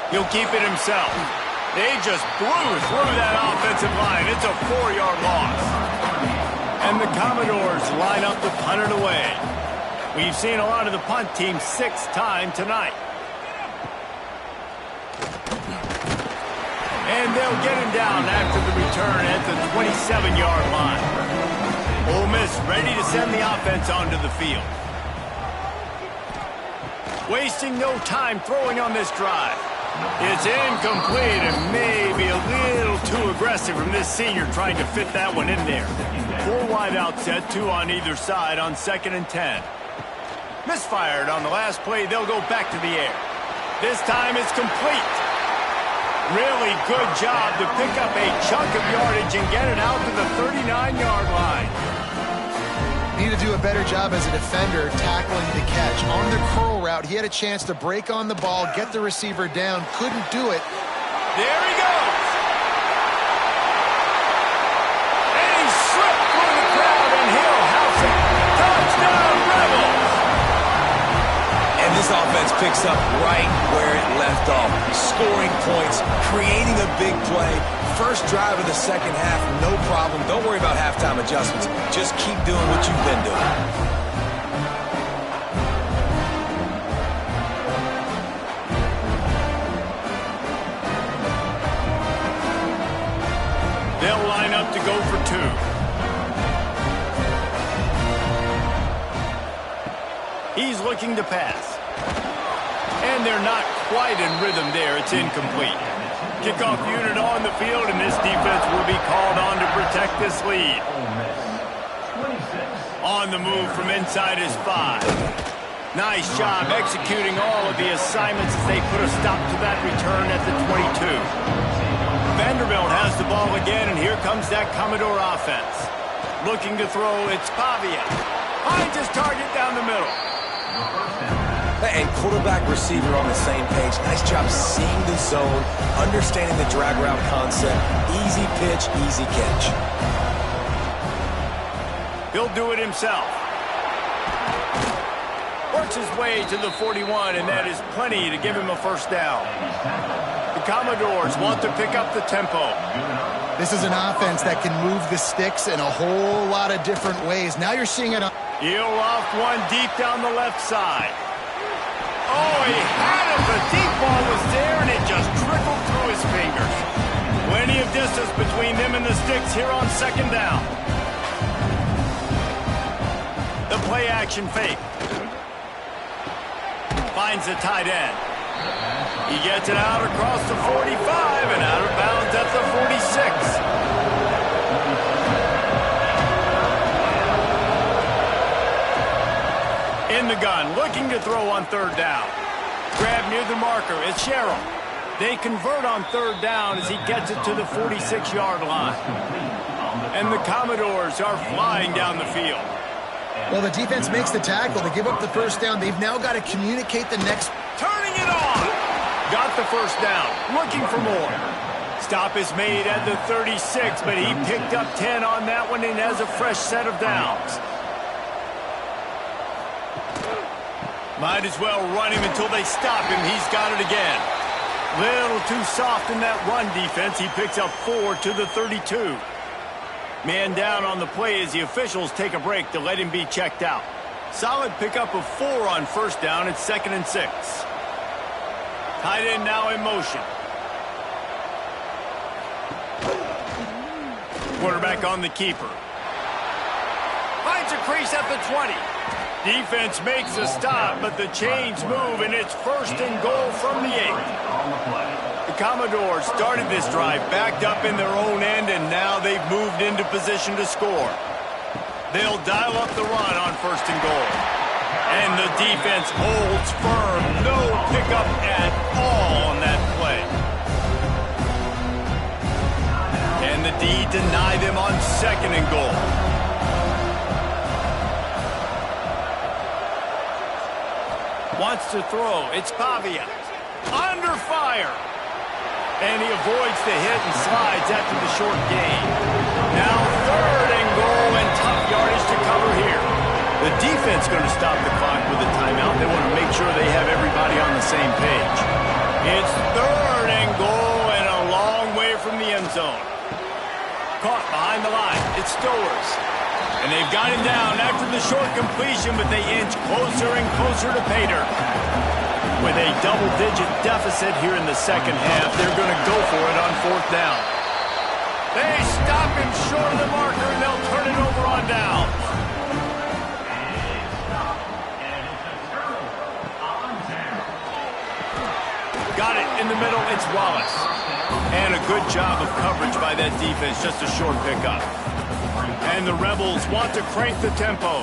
He'll keep it himself. They just blew through that offensive line. It's a 4-yard loss. And the Commodores line up to punt it away. We've seen a lot of the punt team 6 times tonight. And they'll get him down after the return at the 27-yard line. Ole Miss ready to send the offense onto the field. Wasting no time throwing on this drive. It's incomplete and maybe a little too aggressive from this senior trying to fit that one in there. 4 wide out set, 2 on either side on 2nd and 10. Misfired on the last play, they'll go back to the air. This time it's complete. Really good job to pick up a chunk of yardage and get it out to the 39-yard line. Need to do a better job as a defender tackling the catch. On the curl route, he had a chance to break on the ball, get the receiver down, couldn't do it. There he goes. And he slipped through the crowd and he'll house it. Touchdown, Rebels. And this offense picks up right where it left off. Scoring points, creating a big play. First drive of the second half, no problem. Don't worry about halftime adjustments. Just keep doing what you've been doing. They'll line up to go for 2. He's looking to pass. And they're not quite in rhythm there. It's incomplete. Kickoff unit on the field, and this defense will be called on to protect this lead. On the move from inside his 5. Nice job executing all of the assignments as they put a stop to that return at the 22. Vanderbilt has the ball again, and here comes that Commodore offense. Looking to throw, it's Pavia. Finds his target down the middle. And quarterback receiver on the same page. Nice job seeing the zone, understanding the drag route concept. Easy pitch, easy catch. He'll do it himself. Works his way to the 41, and that is plenty to give him a first down. The Commodores want to pick up the tempo. This is an offense that can move the sticks in a whole lot of different ways. Now you're seeing it on. He'll off one deep down the left side. Oh, he had it. The deep ball was there, and it just trickled through his fingers. Plenty of distance between them and the sticks here on 2nd down. The play action fake. Finds the tight end. He gets it out across the 45 and out of bounds at the 46. In the gun, looking to throw on 3rd down. Grab near the marker, it's Sherrill. They convert on 3rd down as he gets it to the 46-yard line. And the Commodores are flying down the field. Well, the defense makes the tackle. They give up the first down. They've now got to communicate the next. Turning it on. Got the first down. Looking for more. Stop is made at the 36, but he picked up 10 on that one and has a fresh set of downs. Might as well run him until they stop him. He's got it again. Little too soft in that run defense. He picks up 4 to the 32. Man down on the play as the officials take a break to let him be checked out. Solid pickup of 4 on first down at 2nd and 6. Tight end now in motion. Quarterback on the keeper. Finds a crease at the 20. Defense makes a stop, but the chains move, and it's 1st and goal from the 8. The Commodores started this drive backed up in their own end, and now they've moved into position to score. They'll dial up the run on 1st and goal. And the defense holds firm. No pickup at all on that play. And the D deny them on 2nd and goal. Wants to throw. It's Pavia. Under fire. And he avoids the hit and slides after the short gain. Now 3rd and goal, and tough yardage to cover here. The defense going to stop the clock with a timeout. They want to make sure they have everybody on the same page. It's 3rd and goal and a long way from the end zone. Caught behind the line. It's Stowers. And they've got him down after the short completion, but they inch closer and closer to pay dirt. With a double-digit deficit here in the 2nd half, they're going to go for it on 4th down. They stop him short of the marker, and they'll turn it over on down. Got it in the middle. It's Wallace. And a good job of coverage by that defense. Just a short pickup. And the Rebels want to crank the tempo.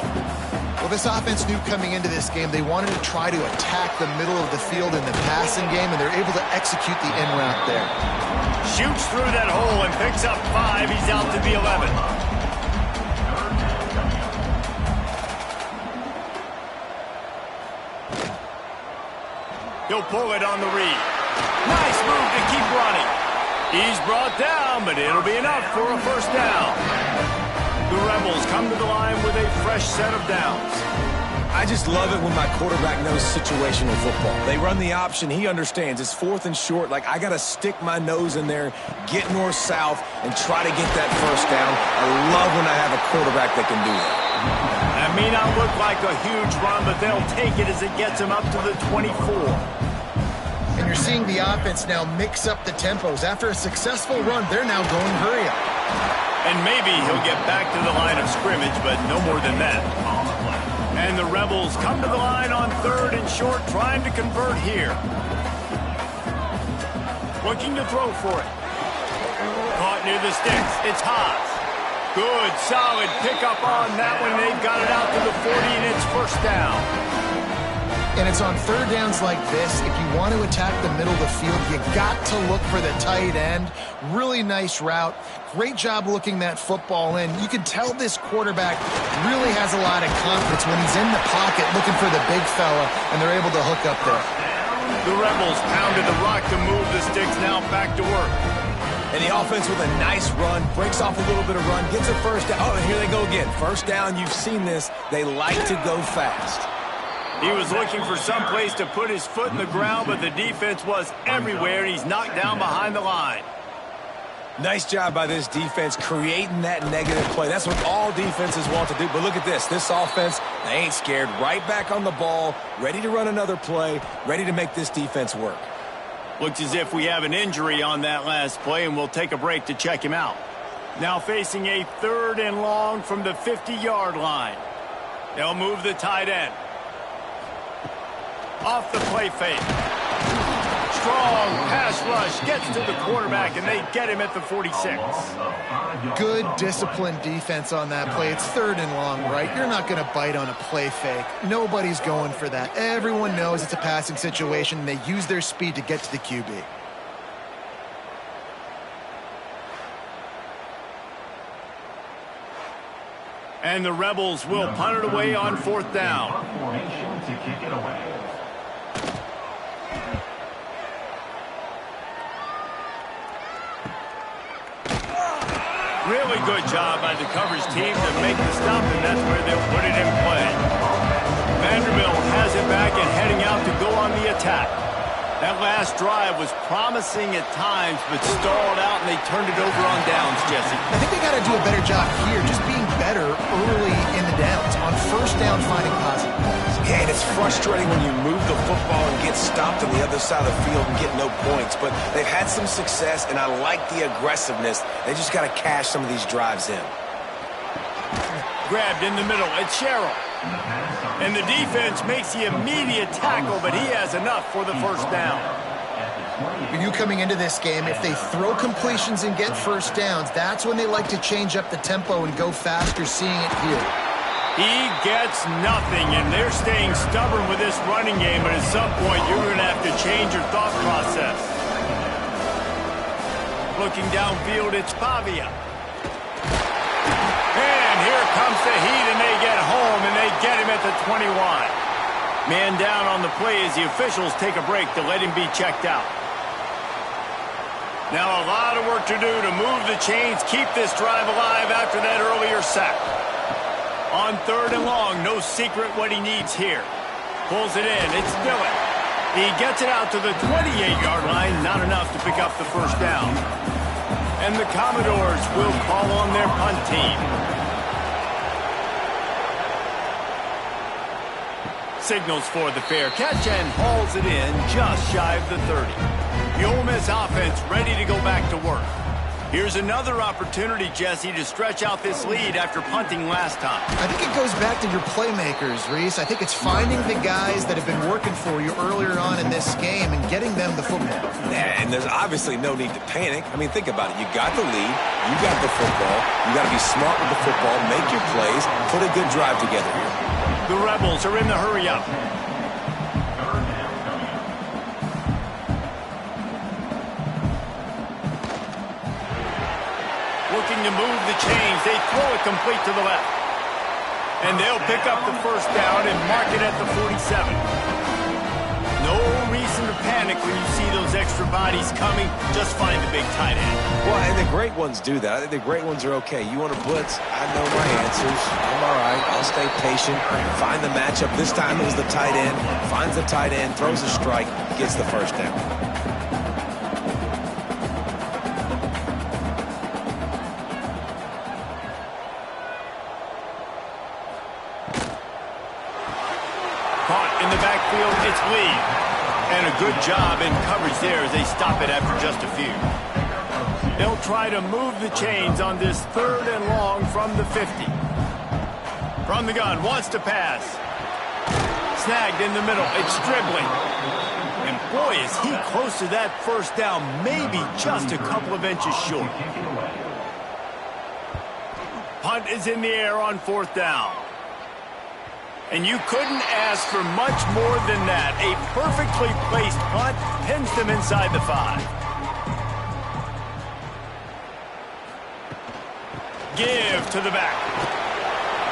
Well, this offense knew coming into this game they wanted to try to attack the middle of the field in the passing game, and they're able to execute the in route there. Shoots through that hole and picks up 5. He's out to the 11. He'll pull it on the read. Nice move to keep running. He's brought down, but it'll be enough for a 1st down. The Rebels come to the line with a fresh set of downs. I just love it when my quarterback knows situational football. They run the option. He understands. It's 4th and short. Like, I got to stick my nose in there, get north-south, and try to get that 1st down. I love when I have a quarterback that can do that. That may not look like a huge run, but they'll take it as it gets them up to the 24. And you're seeing the offense now mix up the tempos. After a successful run, they're now going hurry up. And maybe he'll get back to the line of scrimmage, but no more than that. And the Rebels come to the line on 3rd and short, trying to convert here. Looking to throw for it. Caught near the sticks. It's Haas. Good, solid pickup on that one. They've got it out to the 40, and it's 1st down. And it's on 3rd downs like this. If you want to attack the middle of the field, you got to look for the tight end. Really nice route. Great job looking that football in. You can tell this quarterback really has a lot of confidence when he's in the pocket looking for the big fella, and they're able to hook up there. The Rebels pounded the rock to move the sticks, now back to work. And the offense with a nice run, breaks off a little bit of run, gets a 1st down. Oh, and here they go again. 1st down, you've seen this. They like to go fast. He was looking for some place to put his foot in the ground, but the defense was everywhere, and he's knocked down behind the line. Nice job by this defense creating that negative play. That's what all defenses want to do. But look at this. This offense, they ain't scared. Right back on the ball, ready to run another play, ready to make this defense work. Looks as if we have an injury on that last play, and we'll take a break to check him out. Now facing a 3rd and long from the 50-yard line. They'll move the tight end. Off the play fake. Strong pass rush gets to the quarterback, and they get him at the 46. Good disciplined defense on that play. It's 3rd and long, right? You're not going to bite on a play fake. Nobody's going for that. Everyone knows it's a passing situation, and they use their speed to get to the QB. And the Rebels will punt it away on 4th down. Really good job by the coverage team to make the stop, and that's where they'll put it in play. Vanderbilt has it back and heading out to go on the attack. That last drive was promising at times, but stalled out, and they turned it over on downs, Jesse. I think they got to do a better job here, just being better early in the downs. On 1st down, finding positive plays. Yeah, and it's frustrating when you move the football and get stopped on the other side of the field and get no points. But they've had some success, and I like the aggressiveness. They just got to cash some of these drives in. Grabbed in the middle. It's Sherrill. And the defense makes the immediate tackle, but he has enough for the 1st down. You coming into this game, if they throw completions and get first downs, that's when they like to change up the tempo and go faster, seeing it here. He gets nothing, and they're staying stubborn with this running game, but at some point you're going to have to change your thought process. Looking downfield, it's Pavia. And here comes the heat, and they get home, and they get him at the 21. Man down on the play as the officials take a break to let him be checked out. Now a lot of work to do to move the chains, keep this drive alive after that earlier sack. On 3rd and long, no secret what he needs here. Pulls it in, it's Dillon. He gets it out to the 28-yard line, not enough to pick up the first down. And the Commodores will call on their punt team. Signals for the fair catch and hauls it in just shy of the 30. The Ole Miss offense ready to go back to work. Here's another opportunity, Jesse, to stretch out this lead after punting last time. I think it goes back to your playmakers, Reese. I think it's finding the guys that have been working for you earlier on in this game and getting them the football. And there's obviously no need to panic. I mean, think about it. You got the lead. You got the football. You got to be smart with the football, make your plays, put a good drive together here. The Rebels are in the hurry-up. Looking to move the chains. They throw it complete to the left. And they'll pick up the first down and mark it at the 47. No reason to panic when you see those extra bodies coming. Just find the big tight end. Well, and the great ones do that. I think the great ones are okay. You want to blitz? I know my answers. I'm all right. I'll stay patient. Find the matchup. This time it was the tight end. Finds the tight end, throws a strike, gets the first down. In the backfield, it's Lee. And a good job in coverage there as they stop it after just a few. They'll try to move the chains on this 3rd and long from the 50. From the gun, wants to pass. Snagged in the middle, it's dribbling. And boy, is he close to that first down, maybe just a couple of inches short. Punt is in the air on 4th down. And you couldn't ask for much more than that. A perfectly placed punt pins them inside the 5. Give to the back.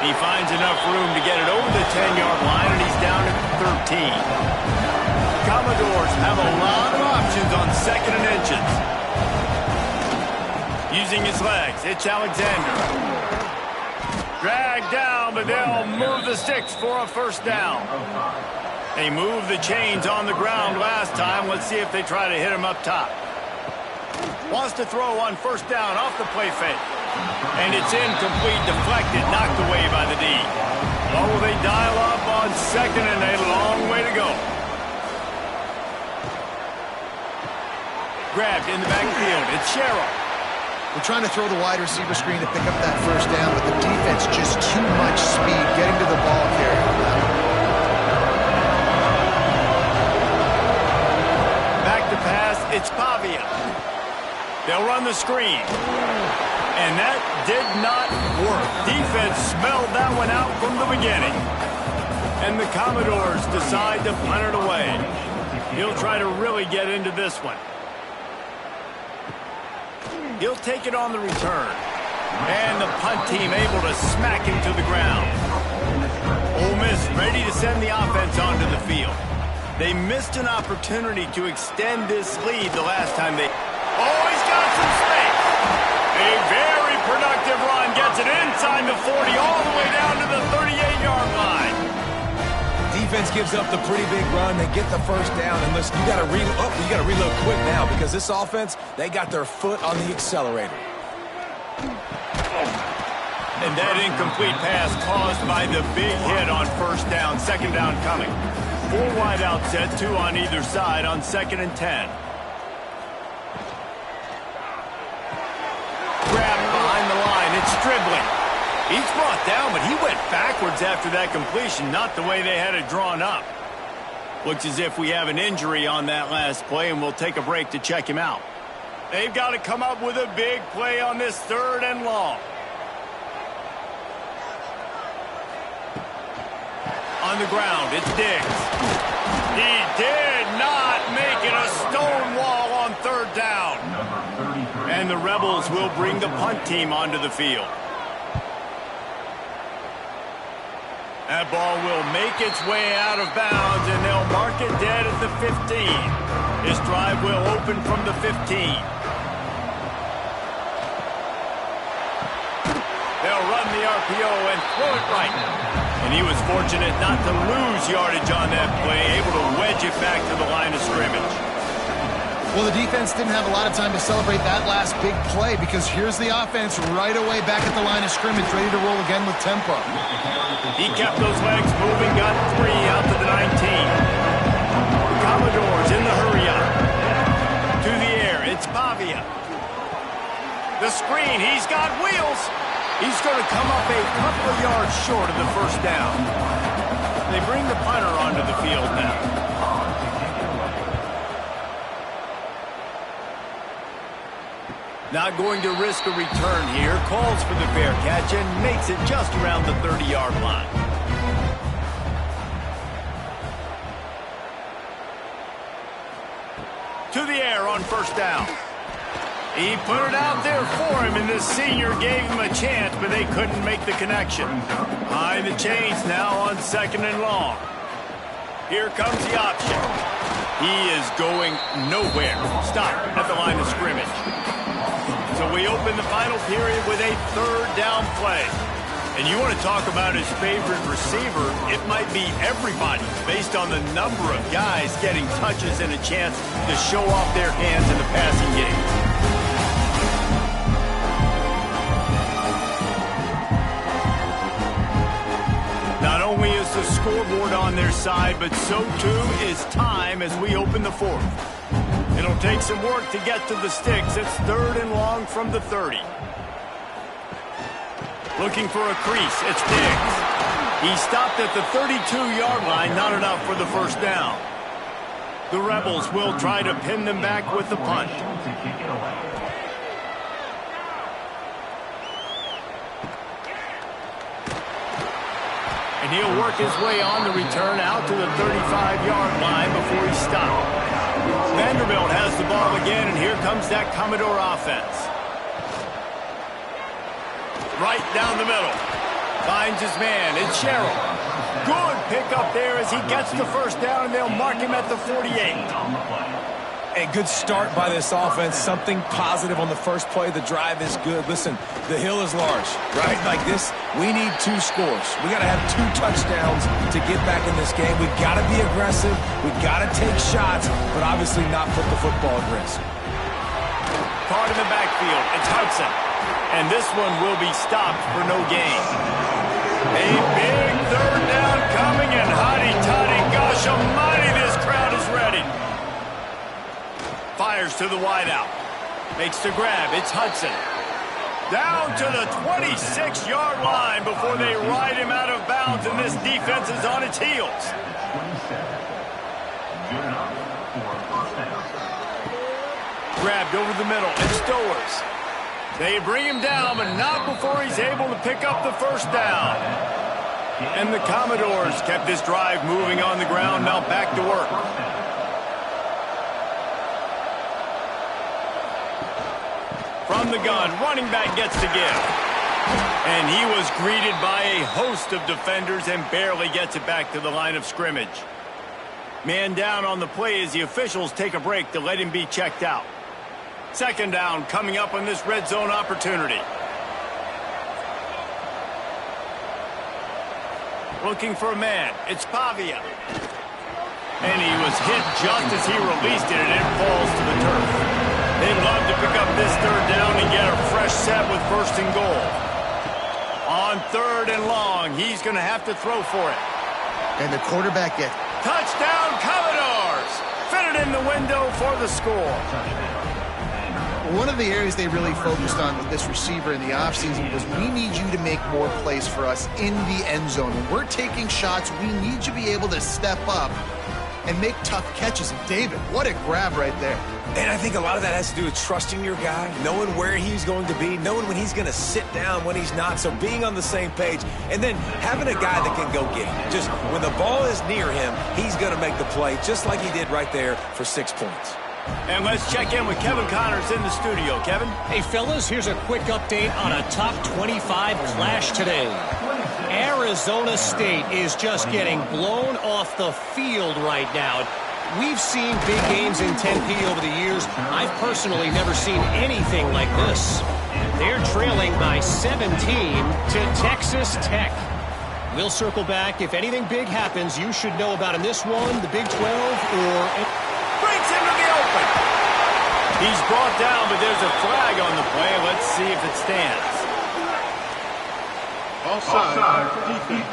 He finds enough room to get it over the 10-yard line, and he's down at 13. Commodores have a lot of options on 2nd and inches. Using his legs, it's Alexander. Dragged down, but they'll move the sticks for a first down. They moved the chains on the ground last time. Let's see if they try to hit him up top. Wants to throw on 1st down off the play fake. And it's incomplete, deflected, knocked away by the D. Oh, they dial up on 2nd and a long way to go. Grabbed in the backfield. It's Sherrill. We're trying to throw the wide receiver screen to pick up that first down, but the defense just too much speed getting to the ball carrier. Back to pass, it's Pavia. They'll run the screen. And that did not work. Defense smelled that one out from the beginning. And the Commodores decide to punt it away. He'll try to really get into this one. He'll take it on the return. And the punt team able to smack him to the ground. Ole Miss ready to send the offense onto the field. They missed an opportunity to extend this lead the last time they... Oh, he's got some space. A very productive run. Gets it inside the 40 all the way down to the 38-yard line. Defense gives up the pretty big run. They get the first down, and listen, you got to reload quick now because this offense, they got their foot on the accelerator. And that incomplete pass caused by the big hit on 1st down, 2nd down coming. 4 wide out set, 2 on either side on 2nd and 10. Grabbed behind the line, it's dribbling. He's brought down, but he went backwards after that completion, not the way they had it drawn up. Looks as if we have an injury on that last play, and we'll take a break to check him out. They've got to come up with a big play on this 3rd and long. On the ground, it's Diggs. He did not make it a stone wall on 3rd down. And the Rebels will bring the punt team onto the field. That ball will make its way out of bounds, and they'll mark it dead at the 15. This drive will open from the 15. They'll run the RPO and throw it right. And he was fortunate not to lose yardage on that play, able to wedge it back to the line of scrimmage. Well, the defense didn't have a lot of time to celebrate that last big play because here's the offense right away back at the line of scrimmage, ready to roll again with tempo. He kept those legs moving, got 3 out to the 19. Commodores in the hurry-up. To the air, it's Pavia. The screen, he's got wheels. He's going to come up a couple of yards short of the 1st down. They bring the punter onto the field now. Not going to risk a return here. Calls for the fair catch and makes it just around the 30-yard line. To the air on 1st down. He put it out there for him, and the senior gave him a chance, but they couldn't make the connection. High the chains now on 2nd and long. Here comes the option. He is going nowhere. Stop at the line of scrimmage. So we open the final period with a 3rd down play. And you want to talk about his favorite receiver, it might be everybody based on the number of guys getting touches and a chance to show off their hands in the passing game. Not only is the scoreboard on their side, but so too is time as we open the 4th. It'll take some work to get to the sticks. It's 3rd and long from the 30. Looking for a crease. It's Diggs. He stopped at the 32-yard line. Not enough for the 1st down. The Rebels will try to pin them back with the punt. And he'll work his way on the return out to the 35-yard line before he stopped. Vanderbilt has the ball again, and here comes that Commodore offense. Right down the middle. Finds his man. It's Sherrill. Good pickup there as he gets the 1st down, and they'll mark him at the 48. A good start by this offense. Something positive on the first play. The drive is good. Listen, the hill is large, right? Like this, we need 2 scores. We got to have 2 touchdowns to get back in this game. We got to be aggressive. We got to take shots, but obviously not put the football at risk. Caught in the backfield. It's Hudson. And this one will be stopped for no gain. A big 3rd down coming, and hotty-toddy, gosh almighty, this crowd is ready. Fires to the wideout. Makes the grab. It's Hudson. Down to the 26-yard line before they ride him out of bounds, and this defense is on its heels. Grabbed over the middle, and Stowers. They bring him down, but not before he's able to pick up the 1st down. And the Commodores kept this drive moving on the ground, now back to work. From the gun, running back gets the give. And he was greeted by a host of defenders and barely gets it back to the line of scrimmage. Man down on the play as the officials take a break to let him be checked out. 2nd down coming up on this red zone opportunity. Looking for a man. It's Pavia. And he was hit just as he released it, and it falls to the turf. They'd love to pick up this 3rd down and get a fresh set with 1st and goal. On 3rd and long, he's going to have to throw for it. And the quarterback gets... Touchdown, Commodores! Fitted in the window for the score. One of the areas they really focused on with this receiver in the offseason was we need you to make more plays for us in the end zone. When we're taking shots, we need you to be able to step up and make tough catches. And David, what a grab right there. And I think a lot of that has to do with trusting your guy, knowing where he's going to be, knowing when he's going to sit down, when he's not, so being on the same page, and then having a guy that can go get it. Just when the ball is near him, he's going to make the play, just like he did right there for 6 points. And let's check in with Kevin Connors in the studio. Kevin? Hey, fellas, here's a quick update on a top 25 clash today. Arizona State is just getting blown off the field right now. We've seen big games in Tempe over the years. I've personally never seen anything like this. They're trailing by 17 to Texas Tech. We'll circle back. If anything big happens, you should know about in this one, the Big 12, or... Breaks into the open. He's brought down, but there's a flag on the play. Let's see if it stands. Offside, defense.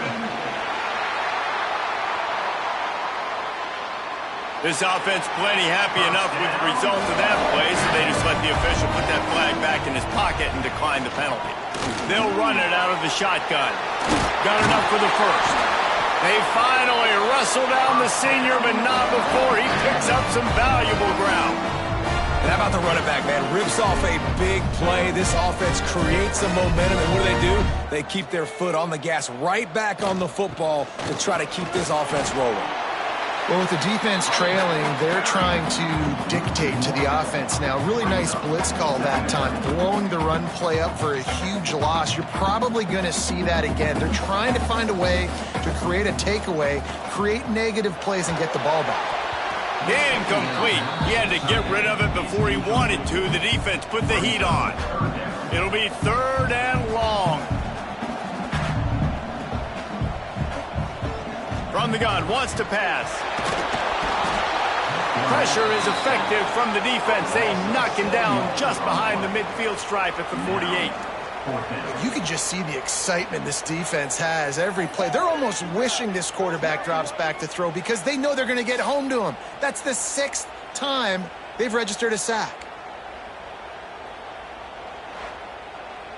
This offense plenty happy enough with the result of that play, so they just let the official put that flag back in his pocket and decline the penalty. They'll run it out of the shotgun. Got enough for the first. They finally wrestle down the senior, but not before he picks up some valuable ground. And how about the running back, man? Rips off a big play. This offense creates some momentum, and what do? They keep their foot on the gas right back on the football to try to keep this offense rolling. Well, with the defense trailing, they're trying to dictate to the offense now. Really nice blitz call that time, blowing the run play up for a huge loss. You're probably going to see that again. They're trying to find a way to create a takeaway, create negative plays, and get the ball back. Incomplete. He had to get rid of it before he wanted to. The defense put the heat on. It'll be 3rd and long. From the gun, wants to pass. Pressure is effective from the defense. They knock him down just behind the midfield stripe at the 48. You can just see the excitement this defense has every play. They're almost wishing this quarterback drops back to throw because they know they're going to get home to him. That's the 6th time they've registered a sack.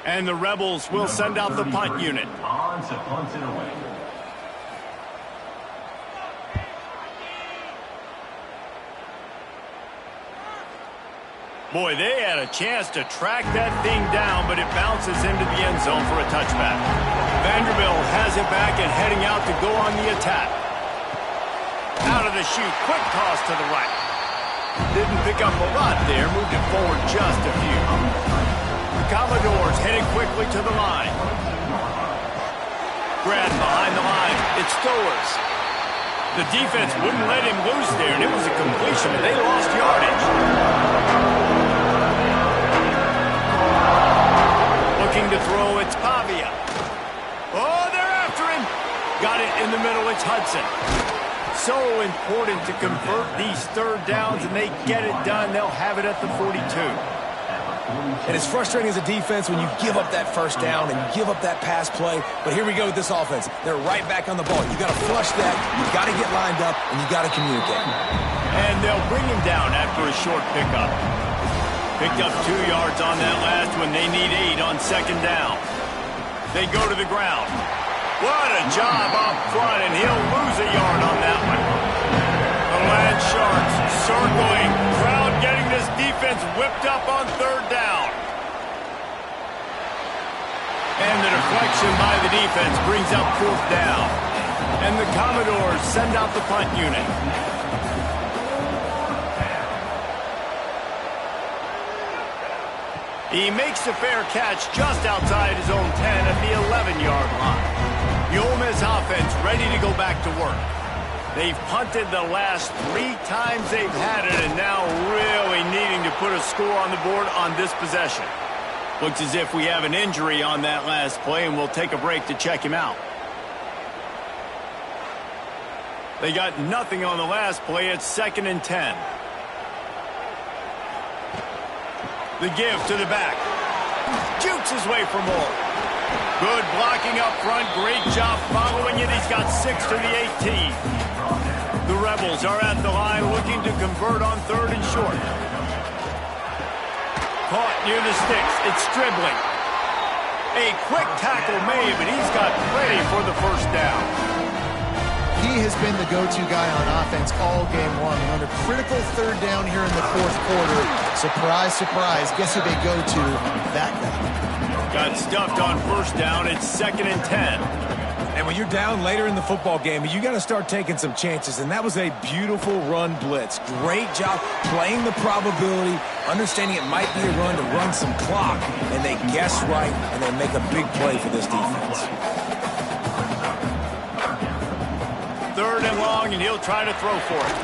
And the Rebels will send out the punt unit. Boy, they had a chance to track that thing down, but it bounces into the end zone for a touchback. Vanderbilt has it back and heading out to go on the attack. Out of the chute, quick toss to the right. Didn't pick up a lot there, moved it forward just a few. The Commodores headed quickly to the line. Grab behind the line, it's Stowers. The defense wouldn't let him loose there, and it was a completion, but they lost yardage. Looking to throw, it's Pavia. Oh, they're after him. Got it in the middle, it's Hudson. So important to convert these 3rd downs, and they get it done. They'll have it at the 42. And it's frustrating as a defense when you give up that 1st down and give up that pass play. But here we go with this offense. They're right back on the ball. You got to flush that. You got to get lined up, and you got to communicate. And they'll bring him down after a short pickup. Picked up 2 yards on that last one. They need 8 on 2nd down. They go to the ground. What a job up front, and he'll lose a yard on that one. The Land Sharks circling. Crowd getting this defense whipped up on 3rd down. And the deflection by the defense brings up 4th down. And the Commodores send out the punt unit. He makes the fair catch just outside his own 10 at the 11-yard line. The Ole Miss offense ready to go back to work. They've punted the last 3 times they've had it, and now really needing to put a score on the board on this possession. Looks as if we have an injury on that last play, and we'll take a break to check him out. They got nothing on the last play. It's 2nd and 10. The give to the back. Jukes his way for more. Good blocking up front. Great job following it. He's got 6 to the 18. The Rebels are at the line looking to convert on 3rd and short. Caught near the sticks. It's Stribling. A quick tackle made, but he's got plenty for the 1st down. He has been the go-to guy on offense all game long. And on a critical third down here in the fourth quarter, surprise, surprise, guess who they go to? That guy. Got stuffed on first down. It's 2nd and 10. And when you're down later in the football game, you got to start taking some chances. And that was a beautiful run blitz. Great job playing the probability, understanding it might be a run to run some clock. And they guess right, and they make a big play for this defense. 3rd and long, and he'll try to throw for it.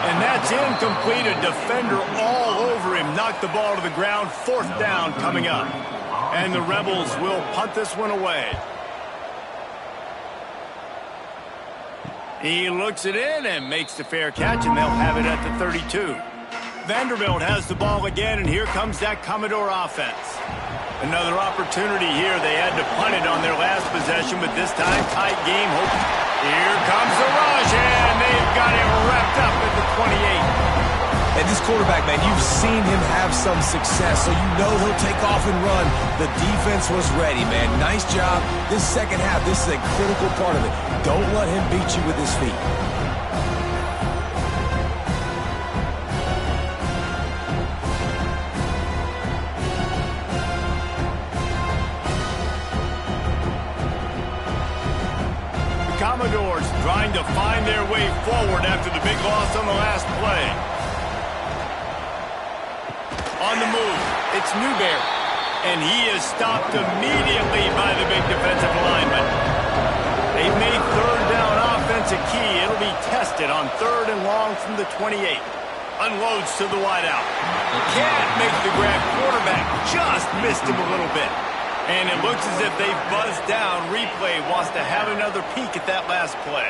And that's incomplete. A defender all over him. Knocked the ball to the ground. 4th down coming up. And the Rebels will punt this one away. He looks it in and makes the fair catch, and they'll have it at the 32. Vanderbilt has the ball again, and here comes that Commodore offense. Another opportunity here. They had to punt it on their last possession, but this time tight game. Here comes the rush, and they've got it wrapped up at the 28. And this quarterback, man, you've seen him have some success, so you know he'll take off and run. The defense was ready, man. Nice job. This second half, this is a critical part of it. Don't let him beat you with his feet. The Commodores trying to find their way forward after the big loss on the last play. On the move, it's Newberry, and he is stopped immediately by the big defensive lineman. They've made 3rd down offense a key. It'll be tested on 3rd and long from the 28. Unloads to the wideout. Can't make the grab. Quarterback just missed him a little bit. And it looks as if they've buzzed down. Replay wants to have another peek at that last play.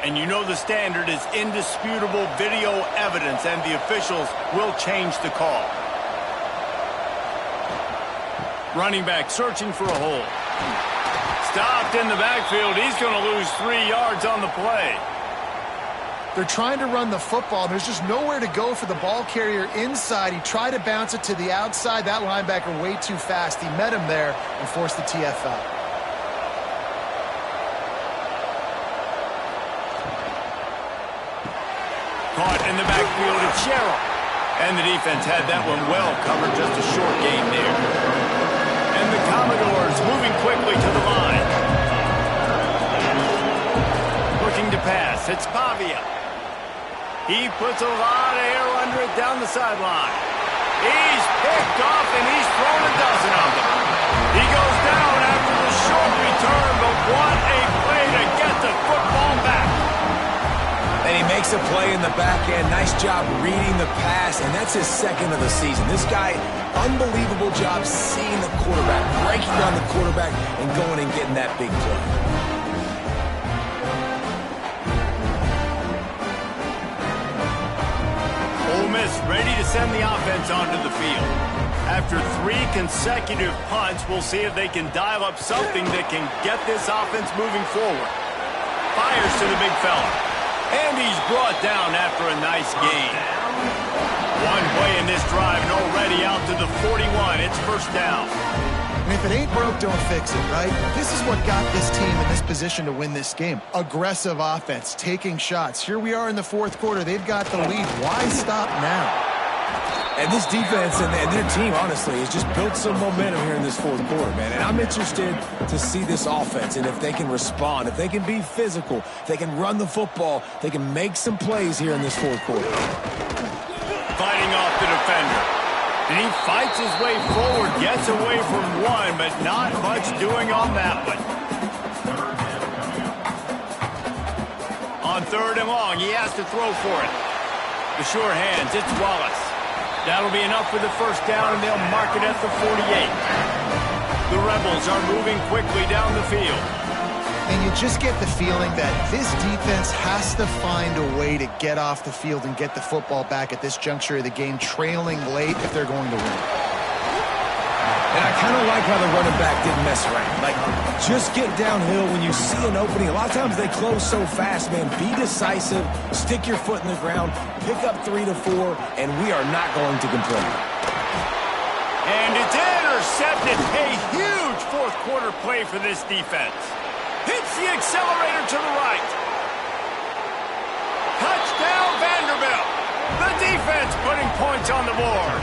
And you know the standard is indisputable video evidence, and the officials will change the call. Running back searching for a hole. Stopped in the backfield. He's going to lose 3 yards on the play. They're trying to run the football. There's just nowhere to go for the ball carrier inside. He tried to bounce it to the outside. That linebacker way too fast. He met him there and forced the TFL. Caught in the backfield, it's Sherrill. And the defense had that one well covered, just a short game there. And the Commodores moving quickly to the line. Looking to pass, it's Pavia. He puts a lot of air under it down the sideline. He's picked off, and he's thrown a dozen of them. He goes down after the short return, but what a play to get the football back. And he makes a play in the back end. Nice job reading the pass, and that's his 2nd of the season. This guy, unbelievable job seeing the quarterback, breaking down the quarterback, and going and getting that big play. Ole Miss ready to send the offense onto the field. After 3 consecutive punts, we'll see if they can dial up something that can get this offense moving forward. Fires to the big fella. And he's brought down after a nice gain. One play in this drive and already out to the 41. It's 1st down. And if it ain't broke, don't fix it, right? This is what got this team in this position to win this game. Aggressive offense, taking shots. Here we are in the 4th quarter. They've got the lead. Why stop now? And this defense and their team, honestly, has just built some momentum here in this 4th quarter, man. And I'm interested to see this offense and if they can respond, if they can be physical, if they can run the football, they can make some plays here in this 4th quarter. Fighting off the defender. And he fights his way forward, gets away from one, but not much doing on that one. On 3rd and long, he has to throw for it. The sure hands, it's Wallace. That'll be enough for the 1st down, and they'll mark it at the 48. The Rebels are moving quickly down the field. And you just get the feeling that this defense has to find a way to get off the field and get the football back at this juncture of the game, trailing late if they're going to win. And I kind of like how the running back didn't mess around. Like, just get downhill when you see an opening. A lot of times they close so fast, man. Be decisive, stick your foot in the ground, pick up 3 to 4, and we are not going to complain. And it's intercepted. A huge fourth quarter play for this defense. Hits the accelerator to the right. Touchdown, Vanderbilt. The defense putting points on the board.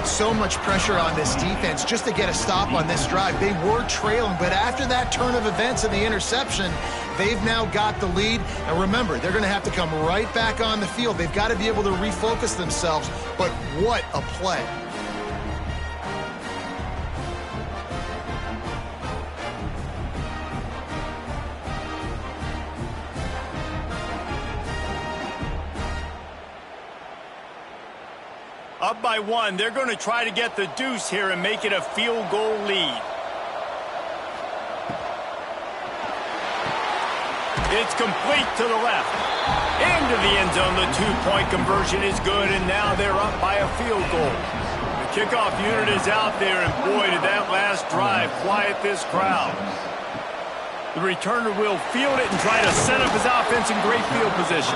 So much pressure on this defense just to get a stop on this drive. They were trailing, but after that turn of events and the interception, they've now got the lead. And remember, they're going to have to come right back on the field. They've got to be able to refocus themselves. But what a play. Up by 1, they're going to try to get the deuce here and make it a field goal lead. It's complete to the left. Into the end zone, the two-point conversion is good, and now they're up by a field goal. The kickoff unit is out there, and boy, did that last drive quiet this crowd. The returner will field it and try to set up his offense in great field position.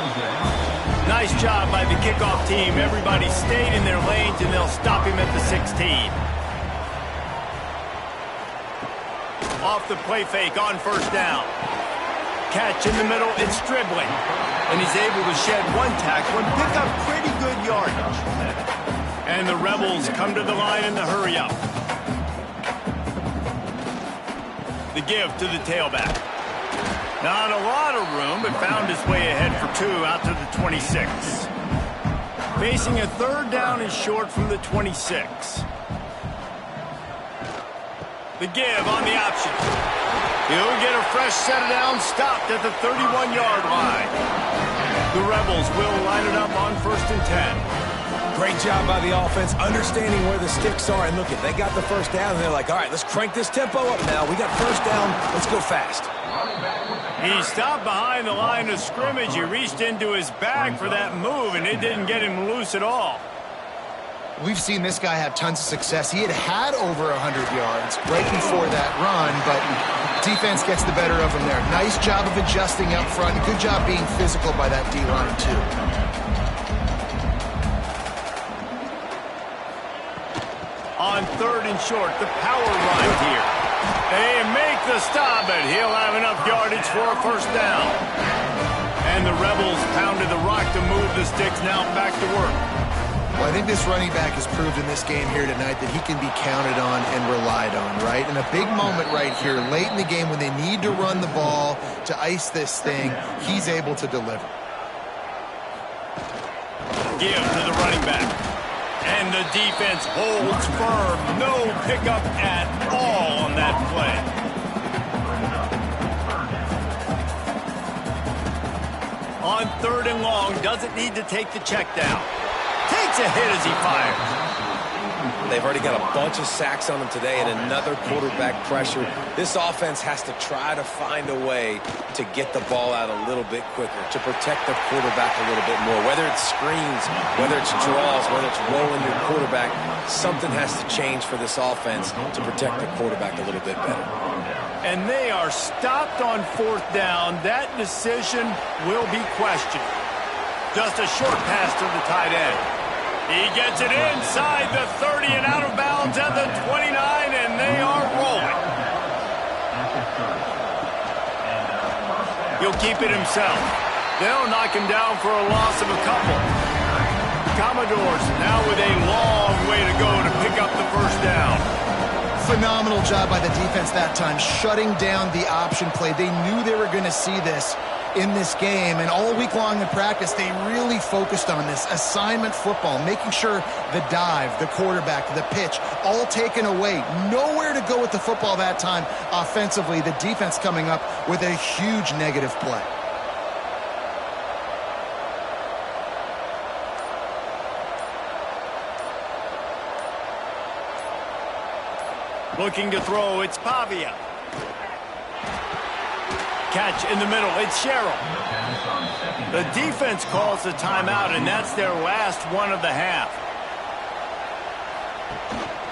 Nice job by the kickoff team. Everybody stayed in their lanes, and they'll stop him at the 16. Off the play fake on first down. Catch in the middle, it's dribbling. And he's able to shed one tackle and pick up pretty good yardage. And the Rebels come to the line in the hurry-up. The give to the tailback. Not a lot of room, but found his way ahead for 2 out to the 26. Facing a third down and short from the 26. The give on the option. He'll get a fresh set of downs stopped at the 31-yard line. The Rebels will line it up on 1st and 10. Great job by the offense, understanding where the sticks are. And look, they got the first down, and they're like, all right, let's crank this tempo up now. We got first down. Let's go fast. He stopped behind the line of scrimmage. He reached into his bag for that move, and it didn't get him loose at all. We've seen this guy have tons of success. He had over 100 yards right before that run, but defense gets the better of him there. Nice job of adjusting up front. Good job being physical by that D-line, too. On 3rd and short, the power run here. They make the stop, but he'll have enough yardage for a first down. And the Rebels pounded the rock to move the sticks, now back to work. Well, I think this running back has proved in this game here tonight that he can be counted on and relied on, right? And a big moment right here, late in the game when they need to run the ball to ice this thing, he's able to deliver. Give to the running back. And the defense holds firm. No pickup at all on that play. On 3rd and long, doesn't need to take the check down. Takes a hit as he fires. They've already got a bunch of sacks on them today and another quarterback pressure. This offense has to try to find a way to get the ball out a little bit quicker, to protect the quarterback a little bit more. Whether it's screens, whether it's draws, whether it's rolling your quarterback, something has to change for this offense to protect the quarterback a little bit better. And they are stopped on 4th down. That decision will be questioned. Just a short pass to the tight end. He gets it inside the 30 and out of bounds at the 29, and they are rolling. He'll keep it himself. They'll knock him down for a loss of a couple. Commodores now with a long way to go to pick up the first down. Phenomenal job by the defense that time, shutting down the option play. They knew they were going to see this in this game, and all week long in practice, they really focused on this assignment football, making sure the dive, the quarterback, the pitch, all taken away. Nowhere to go with the football that time offensively. The defense coming up with a huge negative play. Looking to throw, it's Pavia. Catch in the middle, it's Sherrill. The defense calls the timeout, and that's their last one of the half.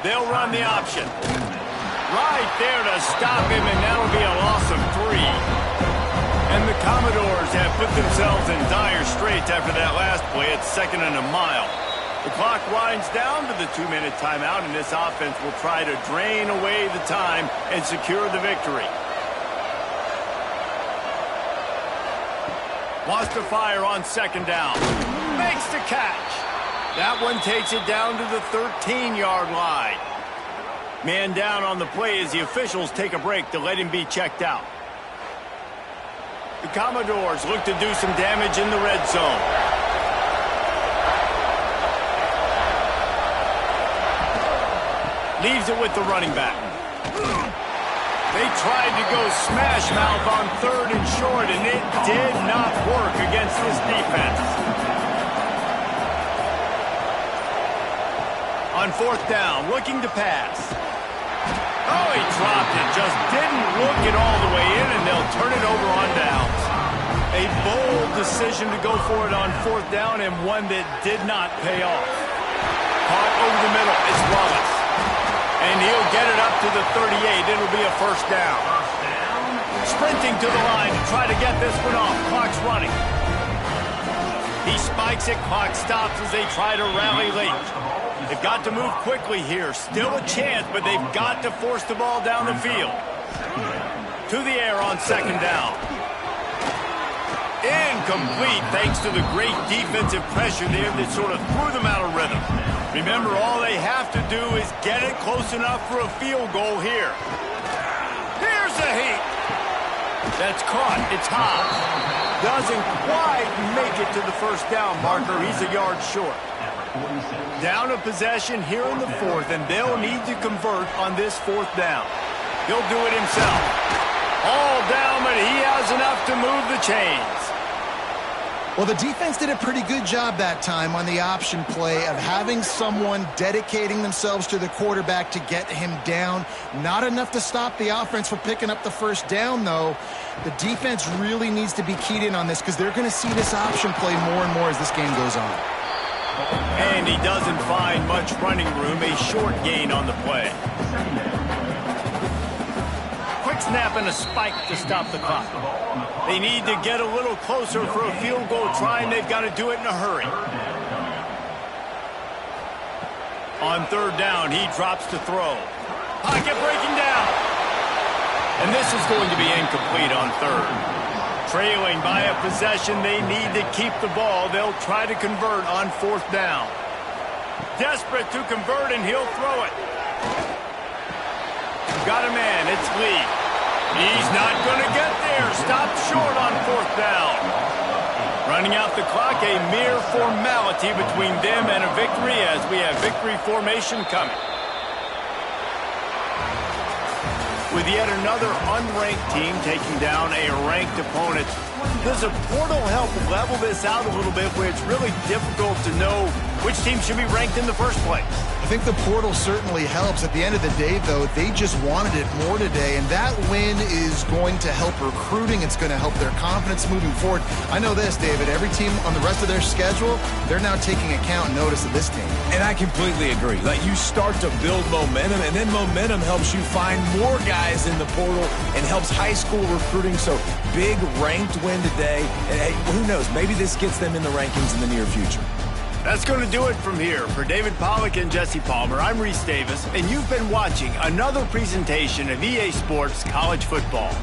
They'll run the option. Right there to stop him, and that'll be a loss of 3. And the Commodores have put themselves in dire straits after that last play. It's 2nd and a mile. The clock winds down to the 2-minute timeout, and this offense will try to drain away the time and secure the victory. Wants to fire on 2nd down. Makes the catch. That one takes it down to the 13-yard line. Man down on the play as the officials take a break to let him be checked out. The Commodores look to do some damage in the red zone. Leaves it with the running back. They tried to go smash mouth on 3rd and short, and it did not work against this defense. On 4th down, looking to pass. Oh, he dropped it. Just didn't look it all the way in, and they'll turn it over on downs. A bold decision to go for it on 4th down, and one that did not pay off. Caught over the middle. It's Wallace. And he'll get it up to the 38. It'll be a 1st down. Sprinting to the line to try to get this one off. Clock's running. He spikes it. Clock stops as they try to rally late. They've got to move quickly here. Still a chance, but they've got to force the ball down the field. To the air on 2nd down. Incomplete thanks to the great defensive pressure there that sort of threw them out of rhythm. Remember, all they have to do is get it close enough for a field goal here. Here's a heat. That's caught. It's Hobbs. Doesn't quite make it to the 1st down marker. He's a yard short. Down a possession here in the 4th, and they'll need to convert on this 4th down. He'll do it himself. All down, but he has enough to move the chains. Well, the defense did a pretty good job that time on the option play of having someone dedicating themselves to the quarterback to get him down. Not enough to stop the offense from picking up the 1st down, though. The defense really needs to be keyed in on this because they're going to see this option play more and more as this game goes on. And he doesn't find much running room. A short gain on the play. Quick snap and a spike to stop the clock. They need to get a little closer for a field goal try, and they've got to do it in a hurry. On 3rd down, he drops to throw. Pocket breaking down. And this is going to be incomplete on 3rd. Trailing by a possession, they need to keep the ball. They'll try to convert on 4th down. Desperate to convert, and he'll throw it. Got a man. It's Lee. He's not going to get there. Stopped short on 4th down. Running out the clock, a mere formality between them and a victory as we have victory formation coming. With yet another unranked team taking down a ranked opponent, does a portal help level this out a little bit where it's really difficult to know which team should be ranked in the first place? I think the portal certainly helps. At the end of the day, though, they just wanted it more today, and that win is going to help recruiting. It's going to help their confidence moving forward. I know this, David. Every team on the rest of their schedule, they're now taking account and notice of this team. And I completely agree. Like, you start to build momentum, and then momentum helps you find more guys in the portal and helps high school recruiting. So, big ranked win today. And hey, who knows? Maybe this gets them in the rankings in the near future. That's going to do it from here. For David Pollack and Jesse Palmer, I'm Reese Davis, and you've been watching another presentation of EA Sports College Football.